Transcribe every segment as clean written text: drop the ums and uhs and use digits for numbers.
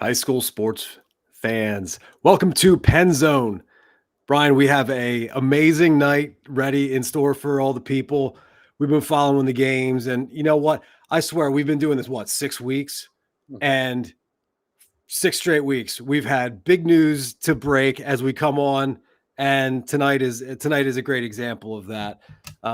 High school sports fans, welcome to PennZone. Brian, we have a amazing night ready in store for all the people. We've been following the games, and you know what? I swear we've been doing this 6 weeks, and 6 straight weeks we've had big news to break as we come on. And tonight is a great example of that.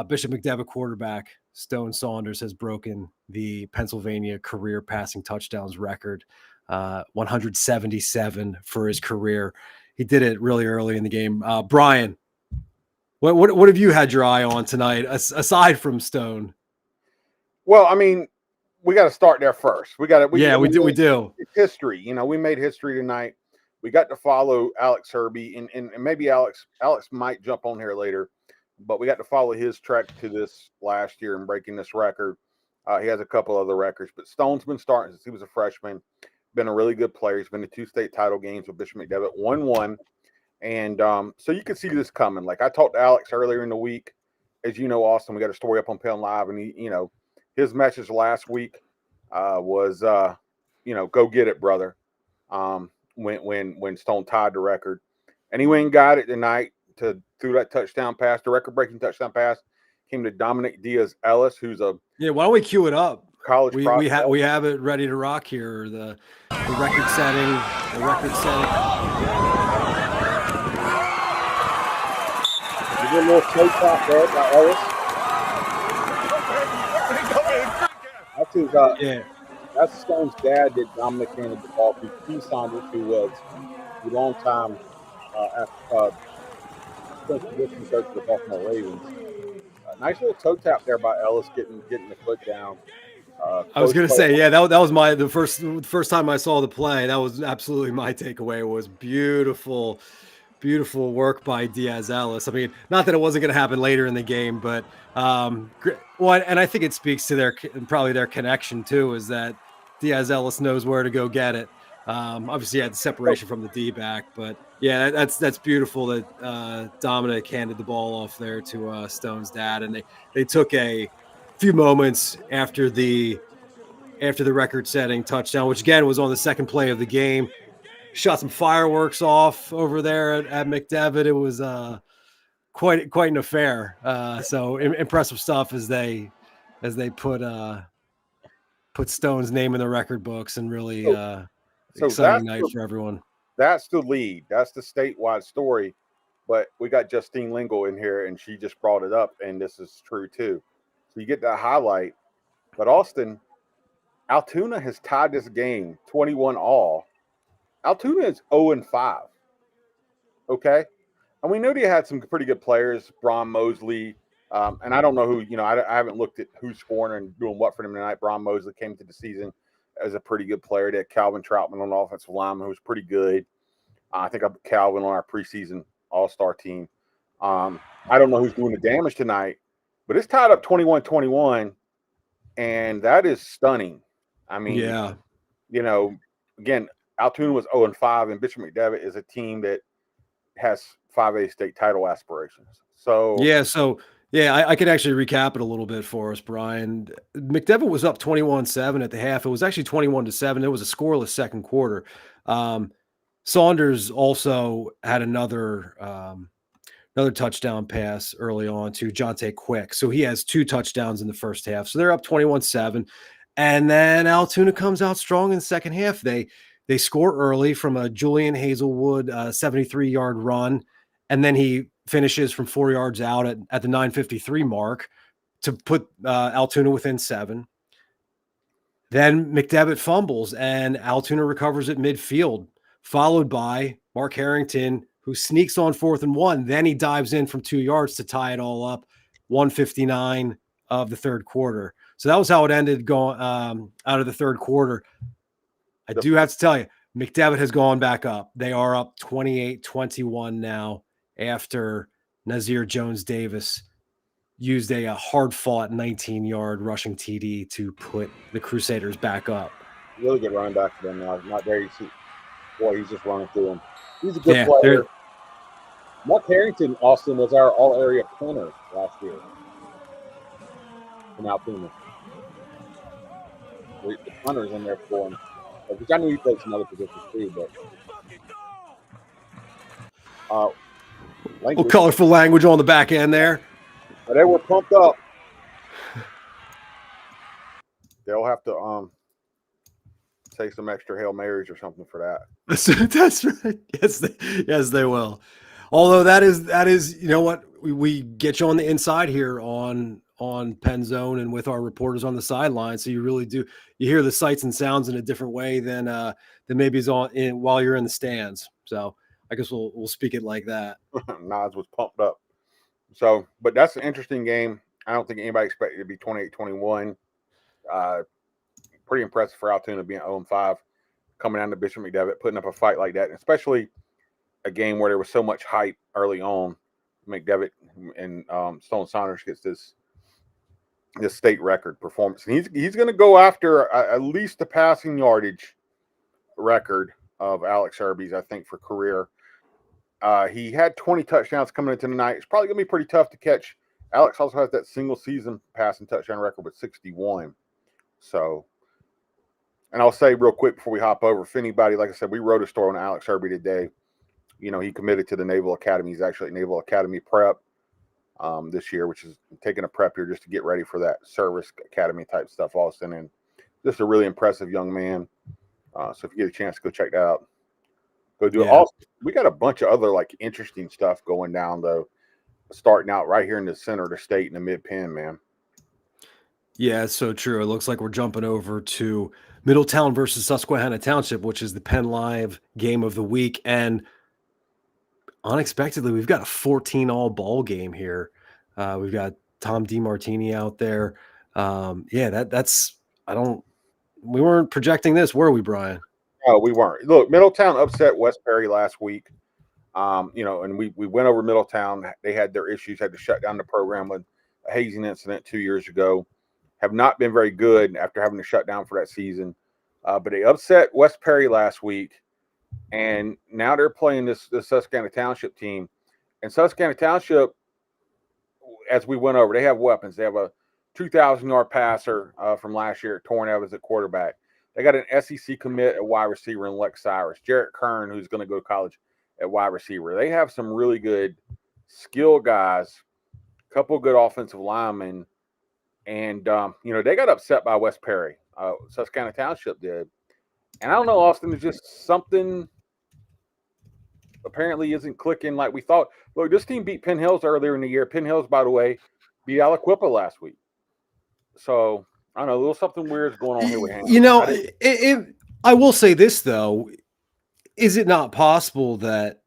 Bishop McDevitt quarterback Stone Saunders has broken the Pennsylvania career passing touchdowns record. 177 for his career. He did it really early in the game. Brian, what have you had your eye on tonight aside from Stone? Well, I mean, we got to start there first. We do. We do. History. We made history tonight. We got to follow Alex Herbie, and maybe Alex might jump on here later, but we got to follow his trek to this last year and breaking this record. He has a couple other records, but Stone's been starting since he was a freshman. Been a really good player. He's been to 2 state title games with Bishop McDevitt, won one. And so you can see this coming. Like I talked to Alex earlier in the week. As you know, Austin, we got a story up on PennLive, and his message last week was, go get it, brother. When Stone tied the record, and he went and got it tonight through that touchdown pass, the record-breaking touchdown pass, came to Dominic Diaz-Ellis, who's a why don't we cue it up? College we have it ready to rock here. The record setting. You get a little toe tap there by Ellis. That's his. That's Stone's dad that Dominic handed the ball to. T. Saunders, who was a long time position coach for the Baltimore Ravens. Nice little toe tap there by Ellis, getting the foot down. I was going to say, that was the first time I saw the play. That was absolutely my takeaway. It was beautiful work by Diaz-Ellis. I mean, not that it wasn't going to happen later in the game, but and I think it speaks to their connection too, is that Diaz-Ellis knows where to go get it. Obviously, he had the separation from the D-back, but yeah, that's beautiful that Dominic handed the ball off there to Stone's dad, and they took a few moments after the record-setting touchdown, which again was on the second play of the game. Shot some fireworks off over there at McDevitt. It was quite an affair. So impressive stuff as they put Stone's name in the record books, and really exciting night for everyone. That's the lead. That's the statewide story. But we got Justine Lingle in here, and she just brought it up, and this is true too. So you get that highlight. But Austin, Altoona has tied this game 21-all. Altoona is 0-5. Okay? And we know they had some pretty good players, Bron Mosley. And I don't know who, I haven't looked at who's scoring and doing what for them tonight. Bron Mosley came to the season as a pretty good player. They had Calvin Troutman on the offensive lineman, who was pretty good. I think I put Calvin on our preseason all-star team. I don't know who's doing the damage tonight, but it's tied up 21-21, and that is stunning. I mean, again, Altoona was 0-5, and Bishop McDevitt is a team that has 5A state title aspirations. I could actually recap it a little bit for us, Brian. McDevitt was up 21-7 at the half. It was actually 21-7. It was a scoreless second quarter. Saunders also had another touchdown pass early on to Jonte Quick. So he has 2 touchdowns in the first half. So they're up 21-7. And then Altoona comes out strong in the second half. They score early from a Julian Hazelwood 73-yard run, and then he finishes from 4 yards out at the 9:53 mark to put Altoona within 7. Then McDevitt fumbles, and Altoona recovers at midfield, followed by Mark Harrington, who sneaks on 4th and 1. Then he dives in from 2 yards to tie it all up, 1:59 of the third quarter. So that was how it ended going out of the third quarter. I do have to tell you, McDevitt has gone back up. They are up 28-21 now after Nazir Jones-Davis used a hard-fought 19-yard rushing TD to put the Crusaders back up. Really good running back for them now. Not very easy. Boy, he's just running through them. He's a good player. Mark Harrington, Austin, was our all-area punter last year in Altoona. The punter's in there for him. Which I knew he played some other positions too, but Little colorful language on the back end there. they were pumped up. They'll have to say some extra Hail Marys or something for that. That's right. Yes, they will. Although that is, you know what, we get you on the inside here on PennZone and with our reporters on the sideline, so you really do, you hear the sights and sounds in a different way than maybe is while you're in the stands. So I guess we'll speak it like that. Nas was pumped up. So, but that's an interesting game. I don't think anybody expected it to be 28-21. Pretty impressive for Altoona being 0-5, coming down to Bishop McDevitt, putting up a fight like that, especially a game where there was so much hype early on. McDevitt and Stone Saunders gets this state record performance, and he's going to go after at least the passing yardage record of Alex Irby's, I think, for career. He had 20 touchdowns coming into the night. It's probably going to be pretty tough to catch. Alex also has that single season passing touchdown record with 61. So, and I'll say real quick before we hop over, if anybody, like I said, we wrote a story on Alex Irby today. You know, he committed to the Naval Academy. He's actually at Naval Academy prep this year, which is taking a prep here just to get ready for that service academy type stuff, Austin. And just a really impressive young man. So if you get a chance to go check that out, go do it. Also, we got a bunch of other like interesting stuff going down though, starting out right here in the center of the state in the mid-Penn, man. Yeah, it's so true. It looks like we're jumping over to Middletown versus Susquehanna Township, which is the PennLive game of the week. And unexpectedly, we've got a 14-all ball game here. We've got Tom DiMartini out there. We weren't projecting this, were we, Brian? No, we weren't. Look, Middletown upset West Perry last week. You know, and we went over Middletown. They had their issues, had to shut down the program with a hazing incident 2 years ago. Have not been very good after having to shut down for that season. But they upset West Perry last week, and now they're playing this Susquehanna Township team. And Susquehanna Township, as we went over, they have weapons. They have a 2,000-yard passer from last year, Torn Evans at quarterback. They got an SEC commit at wide receiver in Lex Cyrus. Jarrett Kern, who's going to go to college at wide receiver. They have some really good skill guys, a couple of good offensive linemen. And, you know, they got upset by West Perry. Susquehanna Township did. And I don't know, Austin, is just something apparently isn't clicking like we thought. Look, this team beat Penn Hills earlier in the year. Penn Hills, by the way, beat Aliquippa last week. So, I don't know, a little something weird is going on here with him. You know, I will say this, though. Is it not possible that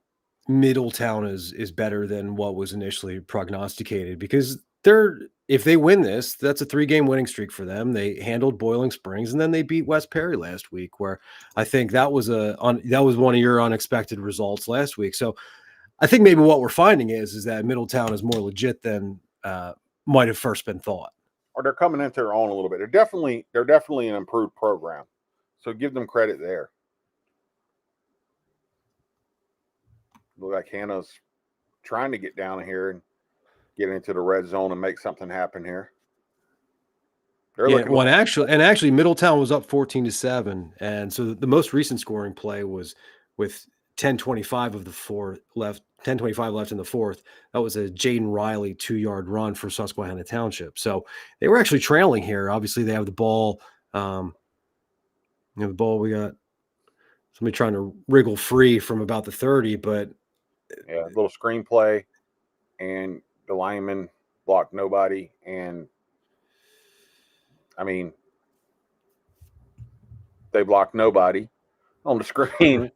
Middletown is better than what was initially prognosticated? Because if they win this, that's a 3-game winning streak for them. They handled Boiling Springs, and then they beat West Perry last week, where I think that was one of your unexpected results last week. So I think maybe what we're finding is that Middletown is more legit than might have first been thought. Or they're coming into their own a little bit. They're definitely an improved program. So give them credit there. Look like Hannah's trying to get down here and get into the red zone and make something happen here. Actually, Middletown was up 14-7, and so the most recent scoring play was with 10:25 of the fourth left. 10:25 left in the fourth. That was a Jaden Riley 2-yard run for Susquehanna Township. So they were actually trailing here. Obviously, they have the ball. The ball. We got somebody trying to wriggle free from about the 30, but yeah, a little screenplay, and the lineman blocked nobody. And I mean, they blocked nobody on the screen.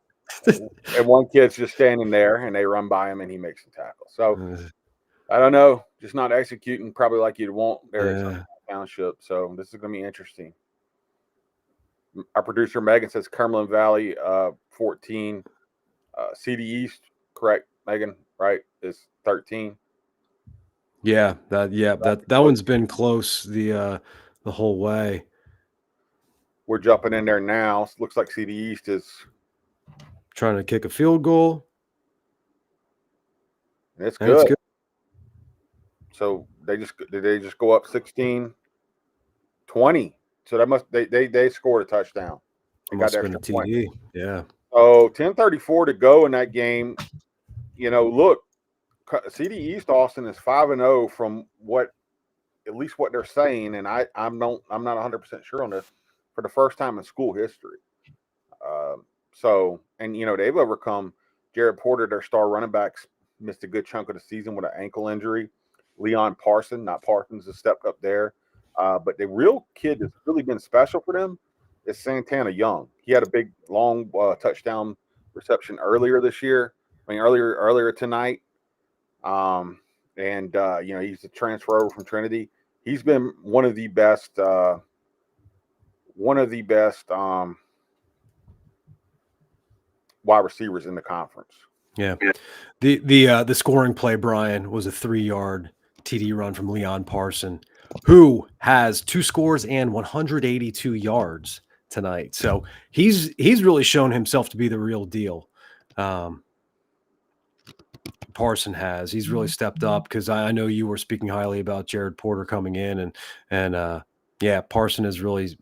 And one kid's just standing there, and they run by him, and he makes the tackle. So I don't know, just not executing probably like you'd want there at Township. So this is going to be interesting. Our producer Megan says Cumberland Valley 14, CD East, correct, Megan? Right, is 13. Yeah, that one's been close the whole way. We're jumping in there now. Looks like CD East is trying to kick a field goal. It's good. So did they just go up 16-20? So that they scored a touchdown. They got Must the have been extra a point. TD. Yeah. So 10:34 to go in that game. Look, CD East Austin is 5-0 from at least what they're saying, and I'm not 100% sure on this, for the first time in school history. They've overcome Jared Porter, their star running backs, missed a good chunk of the season with an ankle injury. Leon Parsons, not Parsons, has stepped up there. But the real kid that's really been special for them is Santana Young. He had a big, long touchdown reception earlier this year. Earlier tonight. He's a transfer over from Trinity. He's been one of the best. Wide receivers in the conference. Yeah. The scoring play, Brian, was a 3-yard TD run from Leon Parson, who has 2 scores and 182 yards tonight. So he's really shown himself to be the real deal. Parson has. He's really stepped up, because I know you were speaking highly about Jared Porter coming in, and Parson has really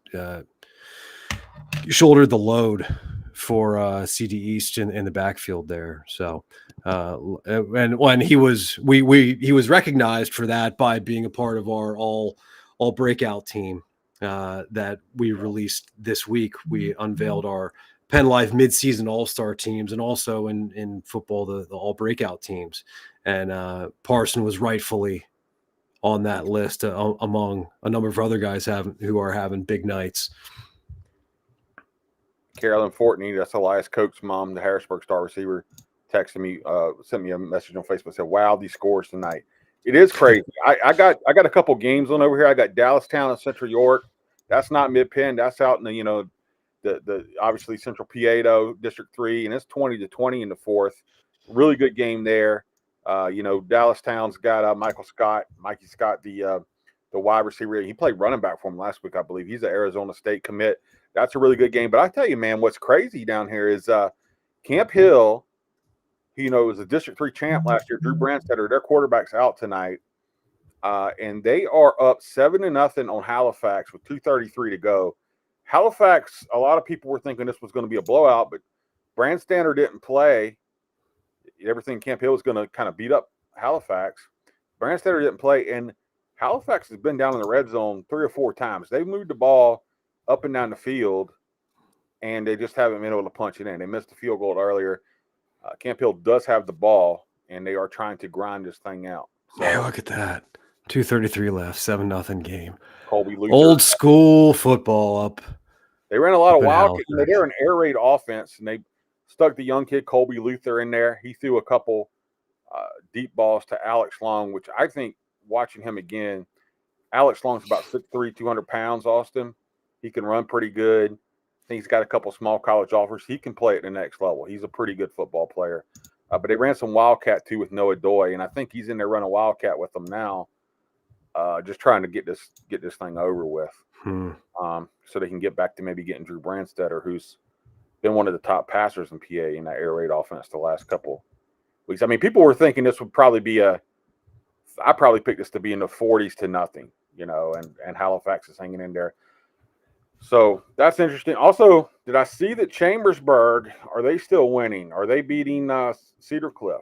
shouldered the load for CD East in the backfield there. So and when he was recognized for that by being a part of our all breakout team that we released this week. We unveiled our PennLive midseason all-star teams, and also in football the all breakout teams, and Parson was rightfully on that list among a number of other guys who are having big nights. Carolyn Fortney, that's Elias Koch's mom, the Harrisburg star receiver, texted me, sent me a message on Facebook, said, "Wow, these scores tonight. It is crazy." I got a couple games on over here. I got Dallastown and Central York. That's not Mid-Penn. That's out in the obviously Central PA though, District 3, and it's 20-20 in the fourth. Really good game there. Dallastown's got Mikey Scott, the wide receiver. He played running back for him last week, I believe. He's an Arizona State commit. That's a really good game. But I tell you, man, what's crazy down here is Camp Hill, was a District 3 champ last year. Drew Brandstetter, their quarterback's out tonight. And they are up 7-0 on Halifax with 2:33 to go. Halifax, a lot of people were thinking this was going to be a blowout, but Brandstander didn't play. Everything Camp Hill was going to kind of beat up Halifax. Brandstander didn't play, and Halifax has been down in the red zone 3 or 4 times. They've moved the ball up and down the field, and they just haven't been able to punch it in. They missed the field goal earlier. Camp Hill does have the ball, and they are trying to grind this thing out. So, yeah, look at that. 2:33 left, 7-0 game. Colby Luther. Old school football up. They ran a lot of wildcat. They're an air raid offense, and they stuck the young kid Colby Luther in there. He threw a couple deep balls to Alex Long, which I think, watching him again, Alex Long's about 6'3", 200 pounds, Austin. He can run pretty good. I think he's got a couple small college offers. He can play at the next level. He's a pretty good football player. But they ran some wildcat, too, with Noah Doy, and I think he's in there running wildcat with them now, just trying to get this thing over with. So they can get back to maybe getting Drew Brandstetter, who's been one of the top passers in PA in that air raid offense the last couple weeks. I mean, people were thinking this would probably be I probably picked this to be in the 40s to nothing, and Halifax is hanging in there. So that's interesting. Also, did I see that Chambersburg, are they still winning? Are they beating Cedar Cliff?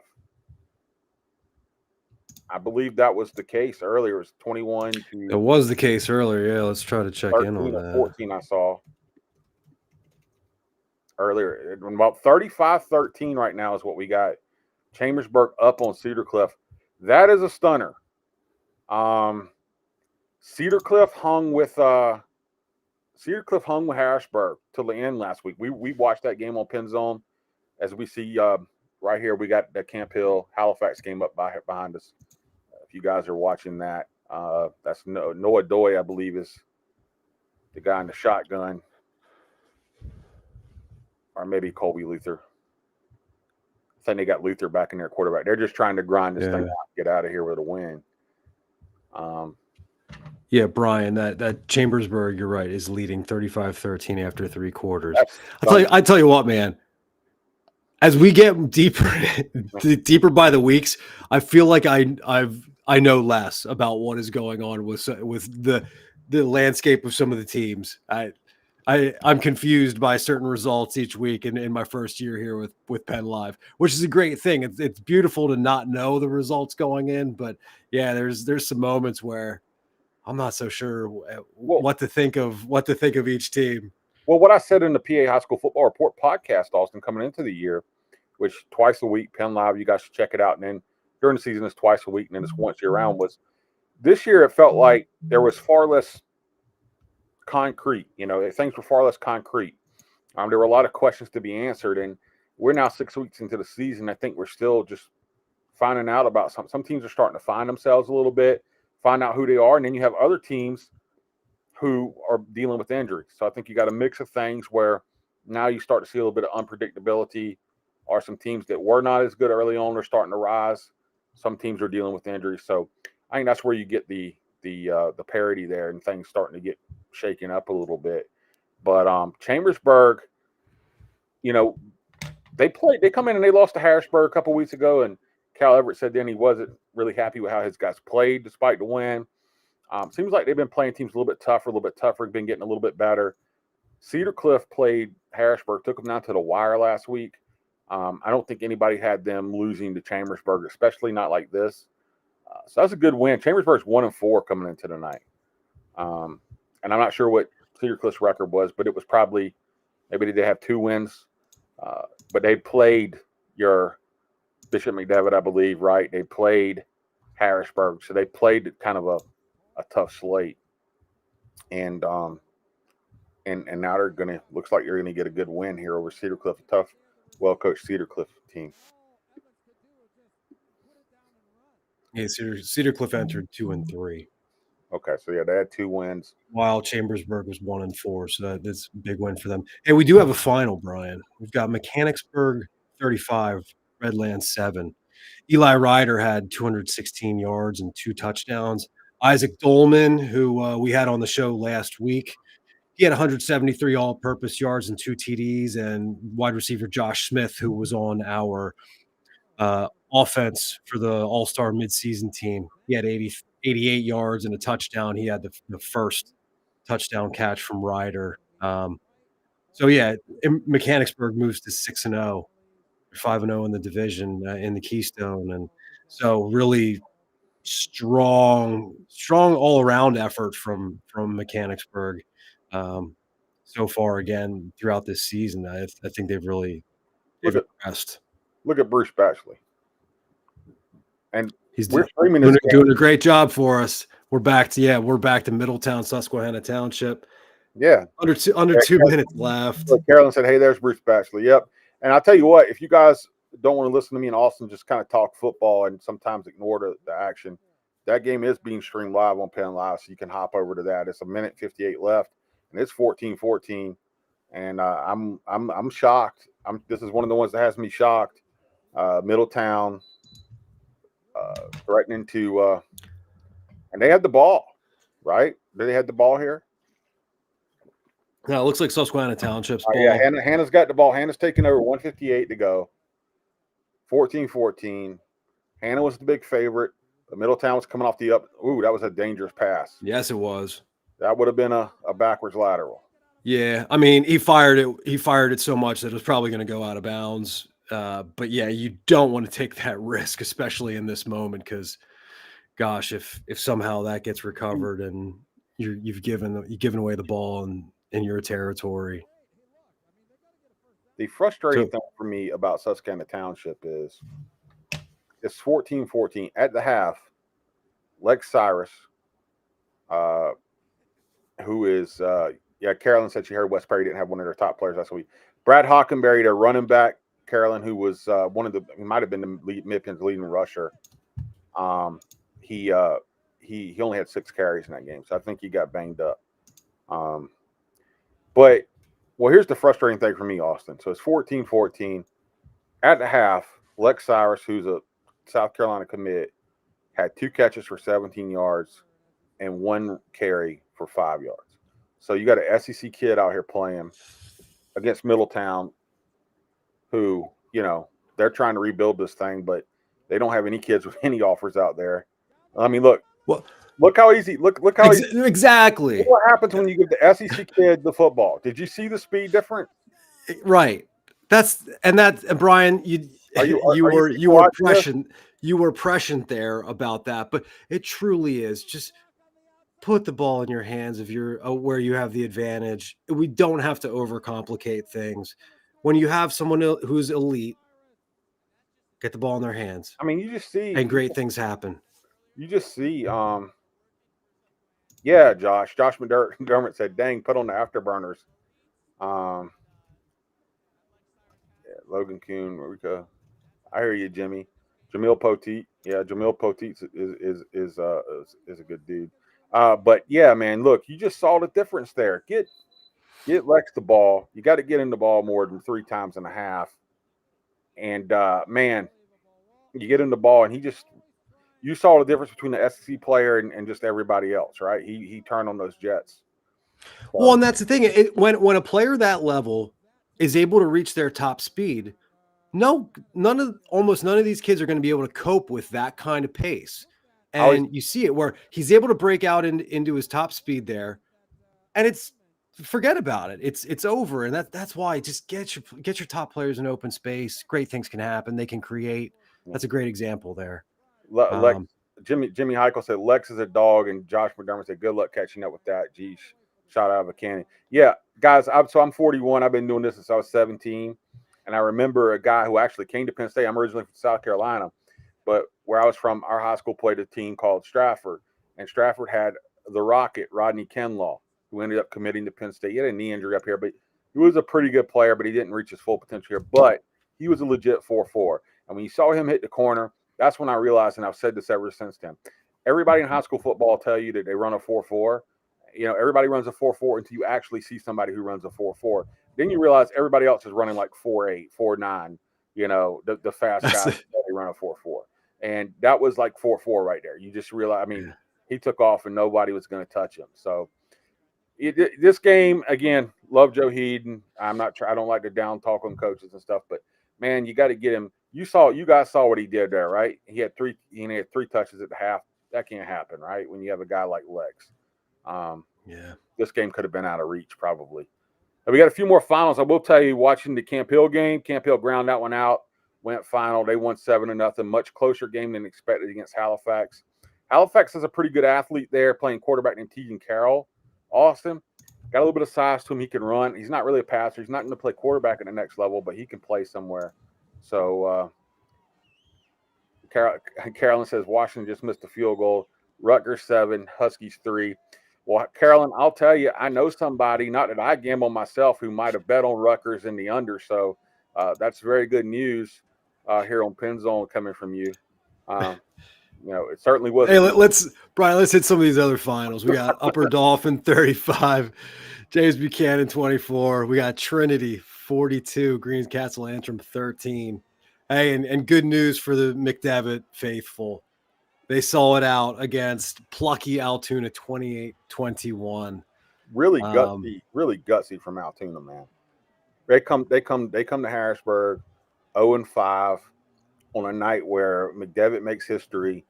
I believe that was the case earlier. It was 21 to. It was the case earlier. Yeah, let's try to check in on that. 14 I saw earlier. About 35-13 right now is what we got. Chambersburg up on Cedar Cliff. That is a stunner. Cedar Cliff hung with Harrisburg till the end last week. We watched that game on PennZone. As we see right here, we got the Camp Hill Halifax game up behind us. If you guys are watching that, that's Noah Doy, I believe, is the guy in the shotgun, or maybe Colby Luther. I think they got Luther back in their quarterback. They're just trying to grind this thing out, get out of here with a win. Yeah, Brian, that Chambersburg, you're right, is leading 35-13 after 3 quarters. I tell you what, man. As we get deeper by the weeks, I feel like I know less about what is going on with the landscape of some of the teams. I'm confused by certain results each week in my first year here with Penn Live, which is a great thing. It's beautiful to not know the results going in, but yeah, there's some moments where I'm not so sure Well, what to think of each team. well, what I said in the PA High School Football Report podcast, Austin, coming into the year, which twice a week, Penn Live, you guys should check it out. And then during the season, it's twice a week, and then it's once year round. Was this year it felt like there was far less concrete. Things were far less concrete. There were a lot of questions to be answered, and we're now 6 weeks into the season. I think we're still just finding out about some. Some teams are starting to find themselves a little bit, find out who they are, and then you have other teams who are dealing with injuries. So I think you got a mix of things where now you start to see a little bit of unpredictability. Are some teams that were not as good early on are starting to rise. Some teams are dealing with injuries. So I think that's where you get the parity there and things starting to get shaken up a little bit. But Chambersburg, they come in and they lost to Harrisburg a couple weeks ago, and Cal Everett said then he wasn't really happy with how his guys played despite the win. Seems like they've been playing teams a little bit tougher, been getting a little bit better. Cedar Cliff played Harrisburg, took them down to the wire last week. I don't think anybody had them losing to Chambersburg, especially not like this. So that's a good win. Chambersburg's 1-4 coming into the night. And I'm not sure what Cedar Cliff's record was, but it was probably maybe they have 2 wins. But they played your Bishop McDevitt, I believe, right? They played Harrisburg, so they played kind of a tough slate, and now they're gonna looks like you're gonna get a good win here over Cedar Cliff, a tough, well coached Cedar Cliff team. Yeah, Cedar Cliff entered 2-3. Okay, so yeah, they had 2 wins. While Chambersburg was 1-4, so that's a big win for them. Hey, we do have a final, Brian. We've got Mechanicsburg 35, Redlands 7. Eli Ryder had 216 yards and 2 touchdowns. Isaac Dolman, who we had on the show last week, he had 173 all-purpose yards and 2 TDs. And wide receiver Josh Smith, who was on our offense for the All-Star midseason team, he had 88 yards and a touchdown. He had the first touchdown catch from Ryder. So yeah, Mechanicsburg moves to 6-0, 5-0 in the division in the Keystone, and so really strong all around effort from Mechanicsburg so far. Again, throughout this season, I think they've impressed. Look at Bruce Batchley, and He's we're streaming this doing a great job for us. We're back to Middletown, Susquehanna Township. Yeah, under 2 minutes left. Look, Carolyn said, "Hey, there's Bruce Batchley." Yep. And I'll tell you what, if you guys don't want to listen to me and Austin just kind of talk football and sometimes ignore the action, that game is being streamed live on Penn Live, so you can hop over to that. It's 1:58 left, and it's 14-14. And I'm shocked. This is one of the ones that has me shocked. Middletown threatening to, and they had the ball, right? They had the ball here. No, it looks like Susquehanna Township's ball. Yeah, Hannah's got the ball. Hannah's taking over, 1:58 to go. 14-14. Hannah was the big favorite. The Middletown was coming off the up. Ooh, that was a dangerous pass. Yes, it was. That would have been a backwards lateral. Yeah, I mean, he fired it so much that it was probably going to go out of bounds. But yeah, you don't want to take that risk, especially in this moment, because, gosh, if somehow that gets recovered and you've given away the ball in your territory. The frustrating thing for me about Susquehanna Township is it's 14-14 at the half. Lex Cyrus, who is Carolyn said she heard West Perry didn't have one of their top players last week. Brad Hockenberry, their running back, Carolyn, who was he might have been the Mid-Penn's leading rusher. He only had 6 carries in that game, so I think he got banged up. But here's the frustrating thing for me, Austin. So it's 14-14 at the half. Lex Cyrus, who's a South Carolina commit, had 2 catches for 17 yards and 1 carry for 5 yards. So you got an SEC kid out here playing against Middletown, who, they're trying to rebuild this thing, but they don't have any kids with any offers out there. I mean, look. Well, Look how easy. Look how easy. Exactly. Look what happens when you give the SEC kid the football. Did you see the speed difference? Right. And Brian, you Are you you are you were people watching this? prescient there about that, but it truly is just put the ball in your hands if you're where you have the advantage. We don't have to overcomplicate things. When you have someone who's elite, get the ball in their hands, I mean, you just see and great things happen. you just see yeah, Josh McDermott said, dang, put on the afterburners. Yeah, Logan Kuhn, Marika. I hear you, Jimmy. Jamil Poteet. Yeah, Jamil Poteet is a good dude. But yeah, man, look, you just saw the difference there. Get Lex the ball. You got to get him the ball more than 3.5 times. And man, you get him the ball, and you saw the difference between the SEC player and just everybody else, right? He turned on those Jets. So, Well, and that's the thing. When a player that level is able to reach their top speed, almost none of these kids are going to be able to cope with that kind of pace. And you see it where he's able to break out into his top speed there, and forget about it. It's over, and that's why just get your top players in open space. Great things can happen. They can create. That's a great example there. Lex, Jimmy Heichel said Lex is a dog, and Josh McDermott said good luck catching up with that. Geez, shot out of a cannon. Yeah, guys. I'm 41. I've been doing this since I was 17, and I remember a guy who actually came to Penn State. I'm originally from South Carolina, but where I was from, our high school played a team called Stratford, and Stratford had the Rocket, Rodney Kenlaw, who ended up committing to Penn State. He had a knee injury up here, but he was a pretty good player, but he didn't reach his full potential here. But he was a legit 4-4. And when you saw him hit the corner, that's when I realized, and I've said this ever since then, everybody in high school football will tell you that they run a 4-4. You know, everybody runs a 4-4 until you actually see somebody who runs a 4-4. Then you realize everybody else is running like 4-8, 4-9, you know, the fast guys, they run a 4-4. And that was like 4-4 right there. You just realize, I mean, he took off and nobody was going to touch him. So this game, again, love Joe Heeden. I don't like to down talk on coaches and stuff, but man, you got to get him. You guys saw what he did there, right? He had three touches at the half. That can't happen, right? When you have a guy like Lex. This game could have been out of reach probably. Now, we got a few more finals. I will tell you, watching the Camp Hill game, Camp Hill ground that one out, went final. They won 7-0. Much closer game than expected against Halifax. Halifax has a pretty good athlete there playing quarterback named Tegan Carroll. Austin got a little bit of size to him. He can run. He's not really a passer. He's not going to play quarterback at the next level, but he can play somewhere. So Carolyn says Washington just missed a field goal. Rutgers 7, Huskies 3. Well, Carolyn, I'll tell you, I know somebody, not that I gamble myself, who might have bet on Rutgers in the under. So that's very good news here on PennZone coming from you. You know, it certainly was. Hey, let's hit some of these other finals. We got Upper Dauphin 35, James Buchanan 24. We got Trinity 42, Greencastle Antrim 13. Hey, and good news for the McDevitt faithful. They saw it out against plucky Altoona 28-21. Really gutsy from Altoona, man. They come to Harrisburg 0-5 on a night where McDevitt makes history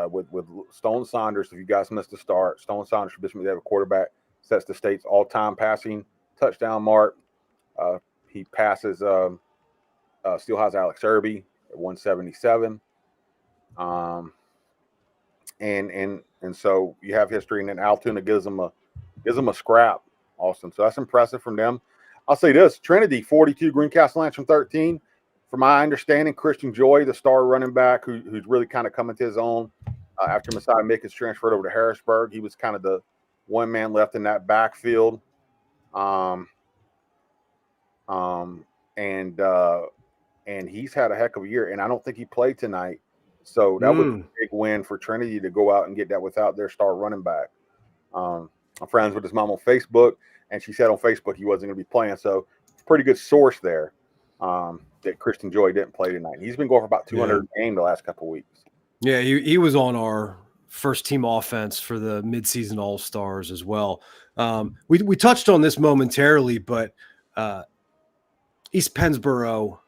with Stone Saunders. If you guys missed the start, Stone Saunders for Bishop McDevitt, quarterback, sets the state's all-time passing touchdown mark. He passes Steelhouse Alex Irby at 177. And so you have history, and then Altoona gives them a scrap, Austin. So that's impressive from them. I'll say this: Trinity 42, Greencastle Antrim 13. From my understanding, Christian Joy, the star running back, who's really kind of coming to his own after Messiah Mickens transferred over to Harrisburg. He was kind of the one man left in that backfield. And he's had a heck of a year, and I don't think he played tonight. So that was a big win for Trinity to go out and get that without their star running back. I'm friends with his mom on Facebook, and she said on Facebook he wasn't going to be playing. So it's a pretty good source there that Christian Joy didn't play tonight. He's been going for about 200 games the last couple of weeks. Yeah, he was on our first team offense for the midseason All-Stars as well. We touched on this momentarily, but East Pennsboro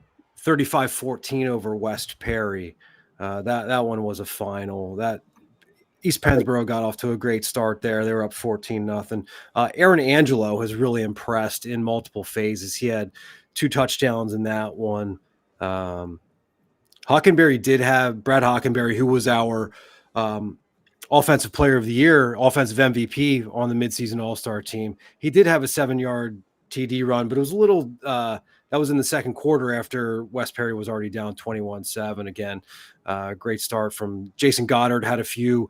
35-14 over West Perry. That one was a final. That East Pennsboro got off to a great start there. They were up 14-0. Aaron Angelo has really impressed in multiple phases. He had 2 touchdowns in that one. Hockenberry did have Brad Hockenberry, who was our offensive player of the year, offensive MVP on the midseason all-star team. He did have a 7-yard TD run, but it was a little that was in the second quarter after West Perry was already down 21-7 again. Great start from Jason Goddard, had a few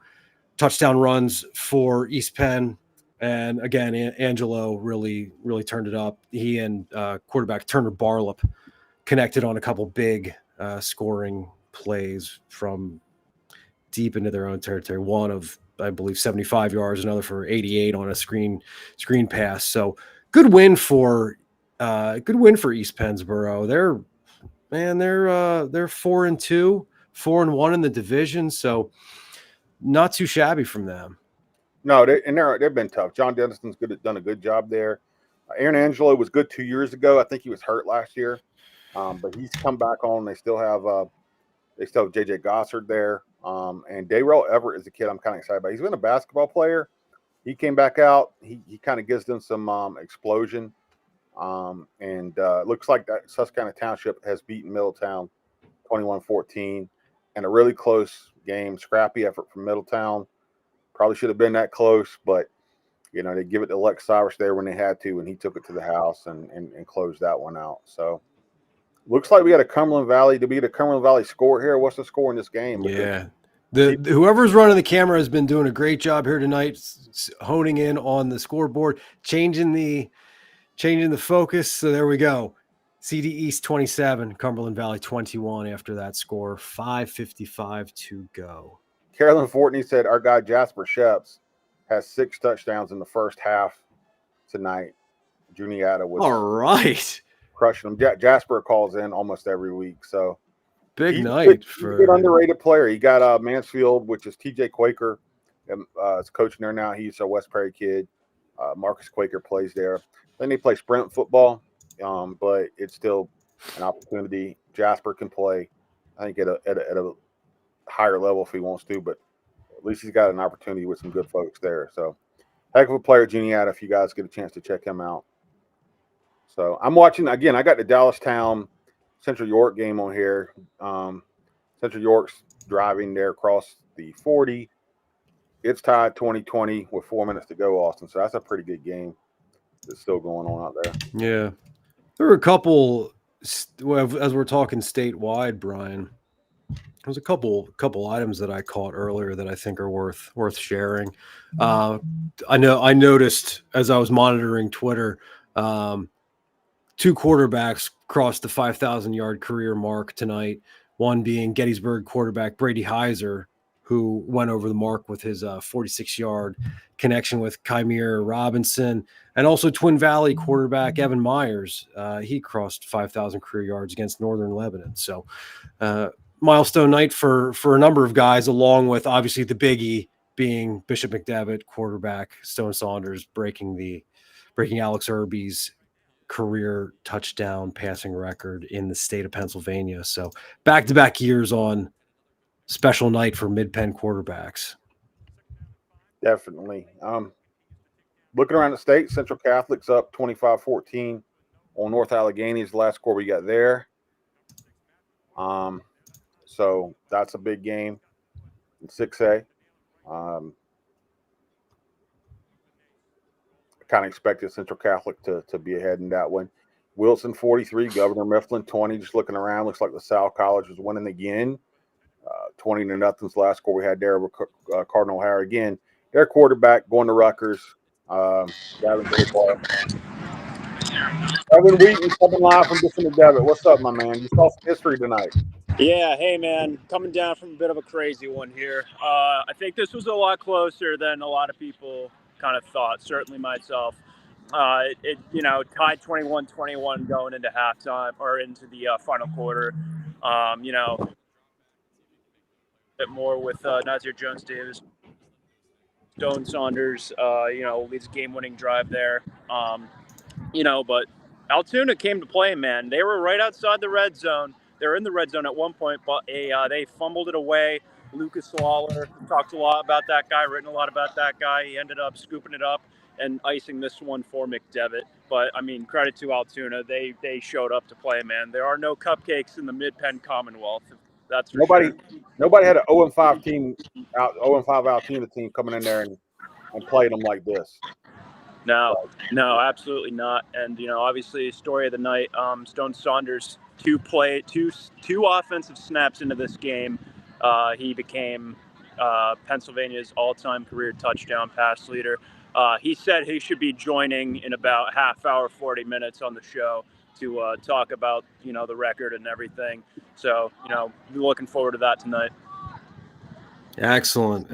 touchdown runs for East Penn. And again, Angelo really turned it up. He and quarterback Turner Barlip connected on a couple big scoring plays from deep into their own territory. One of, I believe, 75 yards, another for 88 on a screen pass. So good win for East Pennsboro. They're 4-2, 4-1 in the division. So not too shabby from them. No, they've been tough. John Dennison's done a good job there. Aaron Angelo was good 2 years ago. I think he was hurt last year, but he's come back on. They still have JJ Gossard there, and Dayrell Everett is a kid I'm kind of excited about. He's been a basketball player. He came back out. He kind of gives them some explosion, and looks like that Susquehanna Township has beaten Middletown 21-14, and a really close game, scrappy effort from Middletown. Probably should have been that close, but they give it to Lex Cyrus there when they had to, and he took it to the house and closed that one out. So looks like we got a Cumberland Valley. Did we get a Cumberland Valley score here? What's the score in this game? Yeah. Whoever's running the camera has been doing a great job here tonight, honing in on the scoreboard, changing the focus. So there we go. CD East 27, Cumberland Valley 21 after that score. 5:55 to go. Carolyn Fortney said our guy Jasper Sheps has 6 touchdowns in the first half tonight. Juniata was all right, crushing them. Jasper calls in almost every week, so big night for a good underrated player. He got Mansfield, which is TJ Quaker, is coaching there now. He's a West Prairie kid. Marcus Quaker plays there. Then they play sprint football, but it's still an opportunity. Jasper can play, I think, at a higher level if he wants to, but at least he's got an opportunity with some good folks there. So heck of a player, Juniata, if you guys get a chance to check him out. So I'm watching again. I got the Dallastown Central York game on here. Central York's driving there across the 40. It's tied 20-20 with 4 minutes to go, Austin. So that's a pretty good game that's still going on out there. Yeah. There were a couple, as we're talking statewide, Brian, there's a couple items that I caught earlier that I think are worth sharing. I noticed as I was monitoring Twitter, 2 quarterbacks crossed the 5,000-yard career mark tonight. One being Gettysburg quarterback Brady Heiser, who went over the mark with his 46-yard connection with Kymere Robinson, and also Twin Valley quarterback Evan Myers. He crossed 5,000 career yards against Northern Lebanon. So milestone night for a number of guys, along with obviously the biggie being Bishop McDevitt, quarterback Stone Saunders, breaking Alex Irby's career touchdown passing record in the state of Pennsylvania. So back-to-back years on special night for mid-Penn quarterbacks. Definitely. Looking around the state, Central Catholic's up 25-14 on North Allegheny is the last score we got there. So that's a big game in 6A. I kind of expected Central Catholic to be ahead in that one. Wilson 43, Governor Mifflin 20. Just looking around, looks like LaSalle College was winning again. 20-0's the last score we had there over Cardinal O'Hara again. Their quarterback going to Rutgers. Gavin Wheaton coming live from Bishop McDevitt. What's up, my man? You saw some history tonight. Yeah, hey man, coming down from a bit of a crazy one here. I think this was a lot closer than a lot of people kind of thought, certainly myself. It tied 21-21 going into halftime or into the final quarter. A bit more with Nazir Jones-Davis, Stone Saunders, leads a game-winning drive there. But Altoona came to play, man. They were right outside the red zone. They were in the red zone at one point, but they fumbled it away. Lucas Lawler, talked a lot about that guy, written a lot about that guy. He ended up scooping it up and icing this one for McDevitt. But, I mean, credit to Altoona. They showed up to play, man. There are no cupcakes in the Mid-Penn Commonwealth. That's for Nobody, sure. nobody had an 0-5 team out, 0-5 Altoona team coming in there and playing them like this. No, absolutely not. And obviously, story of the night: Stone Saunders two offensive snaps into this game. He became Pennsylvania's all-time career touchdown pass leader. He said he should be joining in about half hour, 40 minutes on the show to talk about the record and everything. So we're looking forward to that tonight. Excellent.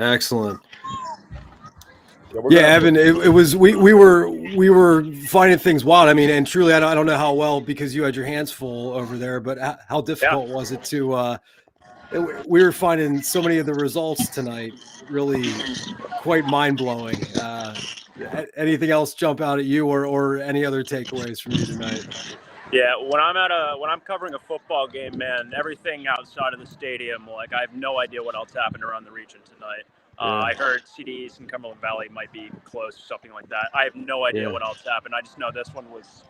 Yeah, Evan, it was we were finding things wild. I mean, and truly, I don't know how well, because you had your hands full over there, but how difficult was it to? We were finding so many of the results tonight really quite mind blowing. Anything else jump out at you, or any other takeaways from you tonight? Yeah, when I'm covering a football game, man, everything outside of the stadium, like I have no idea what else happened around the region tonight. I heard CDs in Cumberland Valley might be close or something like that. I have no idea what else happened. I just know this one was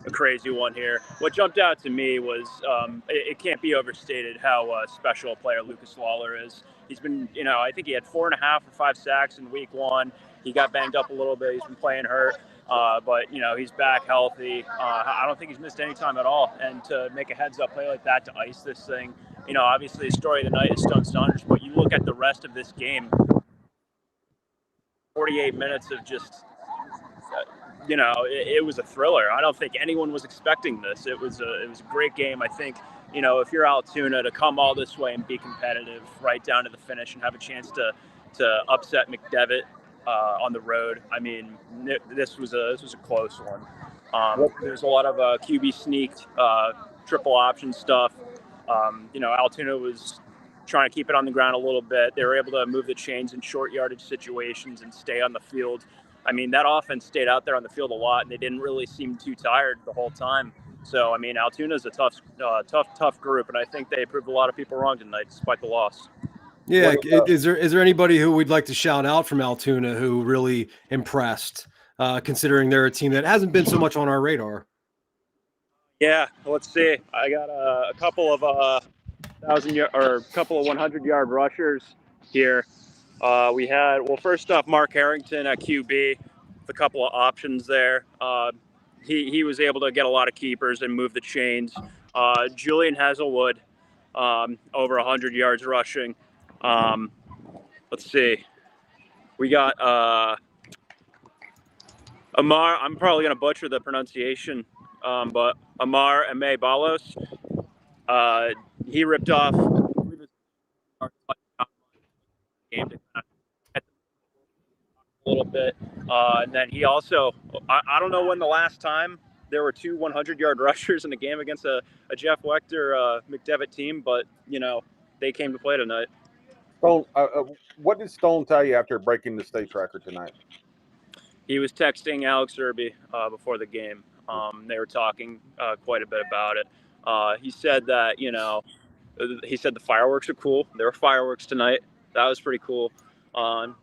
a crazy one here. What jumped out to me was it can't be overstated how special a player Lucas Lawler is. He's been, I think he had 4.5 or 5 sacks in week 1. He got banged up a little bit. He's been playing hurt. But he's back healthy. I don't think he's missed any time at all. And to make a heads-up play like that to ice this thing, obviously the story of the night is Stone Saunders. But you look at the rest of this game, 48 minutes of just, it was a thriller. I don't think anyone was expecting this. It was a great game. I think, if you're Altoona, to come all this way and be competitive right down to the finish and have a chance to upset McDevitt on the road. I mean, this was a close one. There's a lot of QB sneaked, triple option stuff. Altoona was trying to keep it on the ground a little bit. They were able to move the chains in short yardage situations and stay on the field. I mean, that offense stayed out there on the field a lot, and they didn't really seem too tired the whole time. So, I mean, Altoona's a tough group, and I think they proved a lot of people wrong tonight, despite the loss. Yeah, is there anybody who we'd like to shout out from Altoona who really impressed, considering they're a team that hasn't been so much on our radar? Yeah, let's see. I got a couple of 100-yard rushers here. We had, first off, Mark Harrington at QB, with a couple of options there. He was able to get a lot of keepers and move the chains. Julian Hazelwood, over 100 yards rushing. Let's see. We got Amar. I'm probably going to butcher the pronunciation, but Amar Ame Balos. He ripped off game to kind of a little bit. And then he also, I don't know when the last time there were 2 100-yard rushers in a game against a Jeff Wechter McDevitt team, but, they came to play tonight. Stone, what did Stone tell you after breaking the state record tonight? He was texting Alex Irby before the game. They were talking quite a bit about it. He said that, he said the fireworks are cool. There were fireworks tonight. That was pretty cool.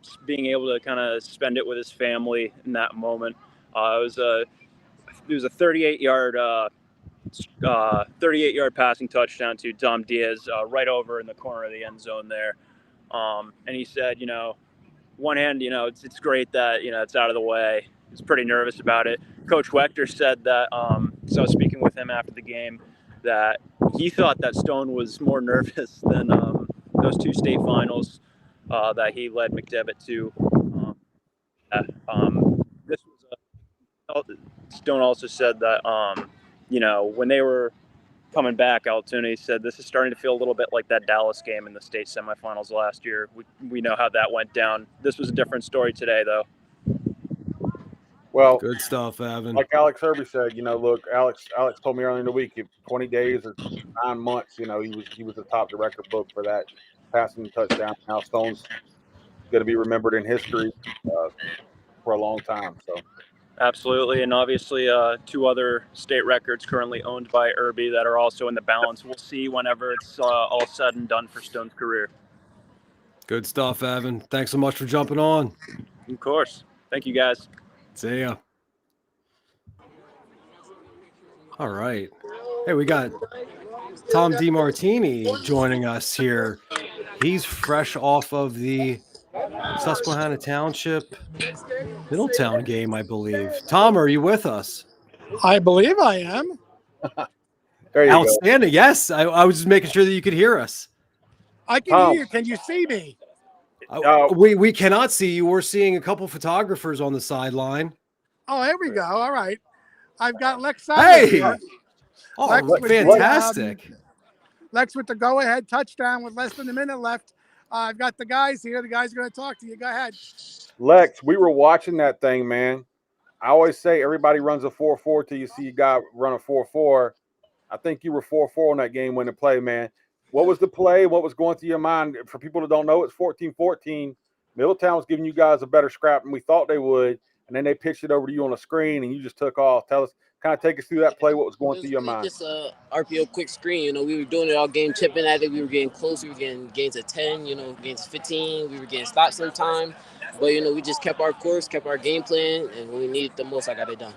Just being able to kind of spend it with his family in that moment. It was a 38-yard 38-yard passing touchdown to Dom Diaz right over in the corner of the end zone there. And he said, one hand, it's great that, it's out of the way. He's pretty nervous about it. Coach Wechter said that, so I was speaking with him after the game, that he thought that Stone was more nervous than those 2 state finals that he led McDevitt to. This was Stone also said that, when they were coming back, Altoona, he said this is starting to feel a little bit like that Dallas game in the state semifinals last year. We know how that went down. This was a different story today, though. Well, good stuff, Evan. Like Alex Irby said, look, Alex told me earlier in the week, if 20 days or 9 months, he was the top record book for that passing touchdown. Now Stone's going to be remembered in history for a long time. So. Absolutely, and obviously 2 other state records currently owned by Irby that are also in the balance. We'll see whenever it's all said and done for Stone's career. Good stuff, Evan. Thanks so much for jumping on. Of course. Thank you, guys. See ya. All right. Hey, we got Tom DiMartini joining us here. He's fresh off of the Susquehanna Township Middletown game, I believe. Tom, are you with us? I believe I am. There you Outstanding. Yes. I was just making sure that you could hear us. I can hear you. Can you see me? We cannot see you. We're seeing a couple photographers on the sideline. Oh, here we go. All right. I've got Lex. Hey! Here. Oh, Lex with fantastic. Lex with the go-ahead touchdown with less than a minute left. I've got the guys here. The guys are going to talk to you. Go ahead. Lex, we were watching that thing, man. I always say everybody runs a 4-4 till you see a guy run a 4-4. I think you were 4-4 on that game when the play, man. What was the play? What was going through your mind? For people that don't know, it's 14-14. Middletown was giving you guys a better scrap than we thought they would, and then they pitched it over to you on a screen, and you just took off. Tell us, kind of take us through that play. What was going through your mind? Just a RPO quick screen. You know, we were doing it all game, chipping at it. We were getting close. We were getting gains of 10. You know, gains of 15. We were getting stopped sometime, but you know, we just kept our course, kept our game plan, and when we needed the most, I got it done.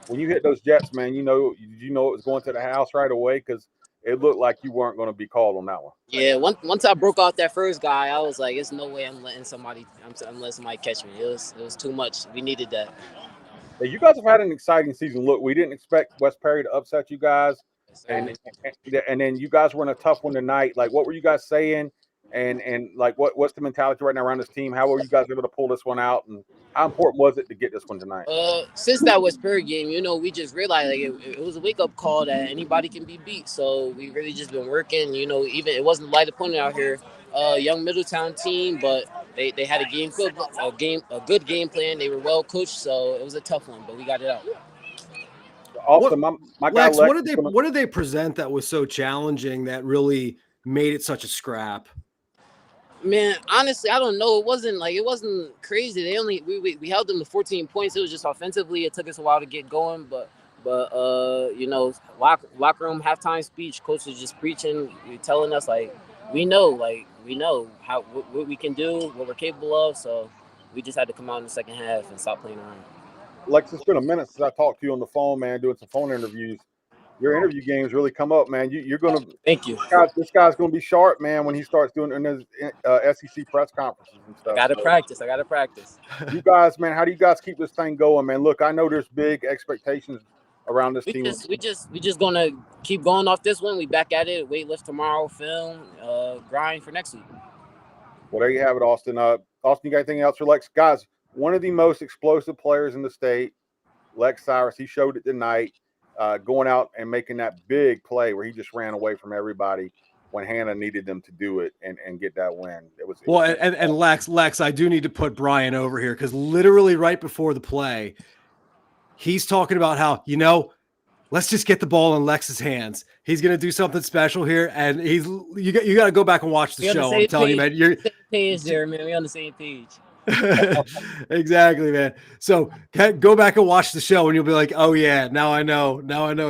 When you hit those jets, man, you know it was going to the house right away because it looked like you weren't going to be called on that one. Yeah, once I broke off that first guy, I was like, "There's no way I'm letting somebody catch me." It was too much. We needed that. Yeah, you guys have had an exciting season. Look, we didn't expect West Perry to upset you guys, and then you guys were in a tough one tonight. Like, what were you guys saying? And like, what's the mentality right now around this team? How were you guys able to pull this one out? And how important was it to get this one tonight? Since that West Perry game, you know, we just realized like it was a wake up call that anybody can be beat. So we really just been working. You know, even it wasn't a light opponent out here, young Middletown team, but they had a good game plan. They were well coached, so it was a tough one, but we got it out. Also, my guy Lex, what did they present that was so challenging that really made it such a scrap? Man, honestly, I don't know. It wasn't crazy. We held them to 14 points. It was just offensively. It took us a while to get going, but you know, locker room halftime speech, coach was just preaching, telling us like we know how what we can do, what we're capable of. So we just had to come out in the second half and stop playing around. Lex, it's been a minute since I talked to you on the phone, man, doing some phone interviews. Your interview games really come up, man. You're going to – Thank you. This guy's going to be sharp, man, when he starts doing in his SEC press conferences and stuff. I got to practice. You guys, man, how do you guys keep this thing going, man? Look, I know there's big expectations around this team. We just going to keep going off this one. We back at it, weight lift tomorrow, film, grind for next week. Well, there you have it, Austin. Austin, you got anything else for Lex? Guys, one of the most explosive players in the state, Lex Cyrus, he showed it tonight. Going out and making that big play where he just ran away from everybody when Hannah needed them to do it and get that win. And Lex, I do need to put Brian over here because literally right before the play, he's talking about how, you know, let's just get the ball in Lex's hands. He's going to do something special here, and you got to go back and watch the show. I'm telling you, man, you're page there, man. We're on the same page. Exactly, man. So go back and watch the show and you'll be like, oh yeah, now I know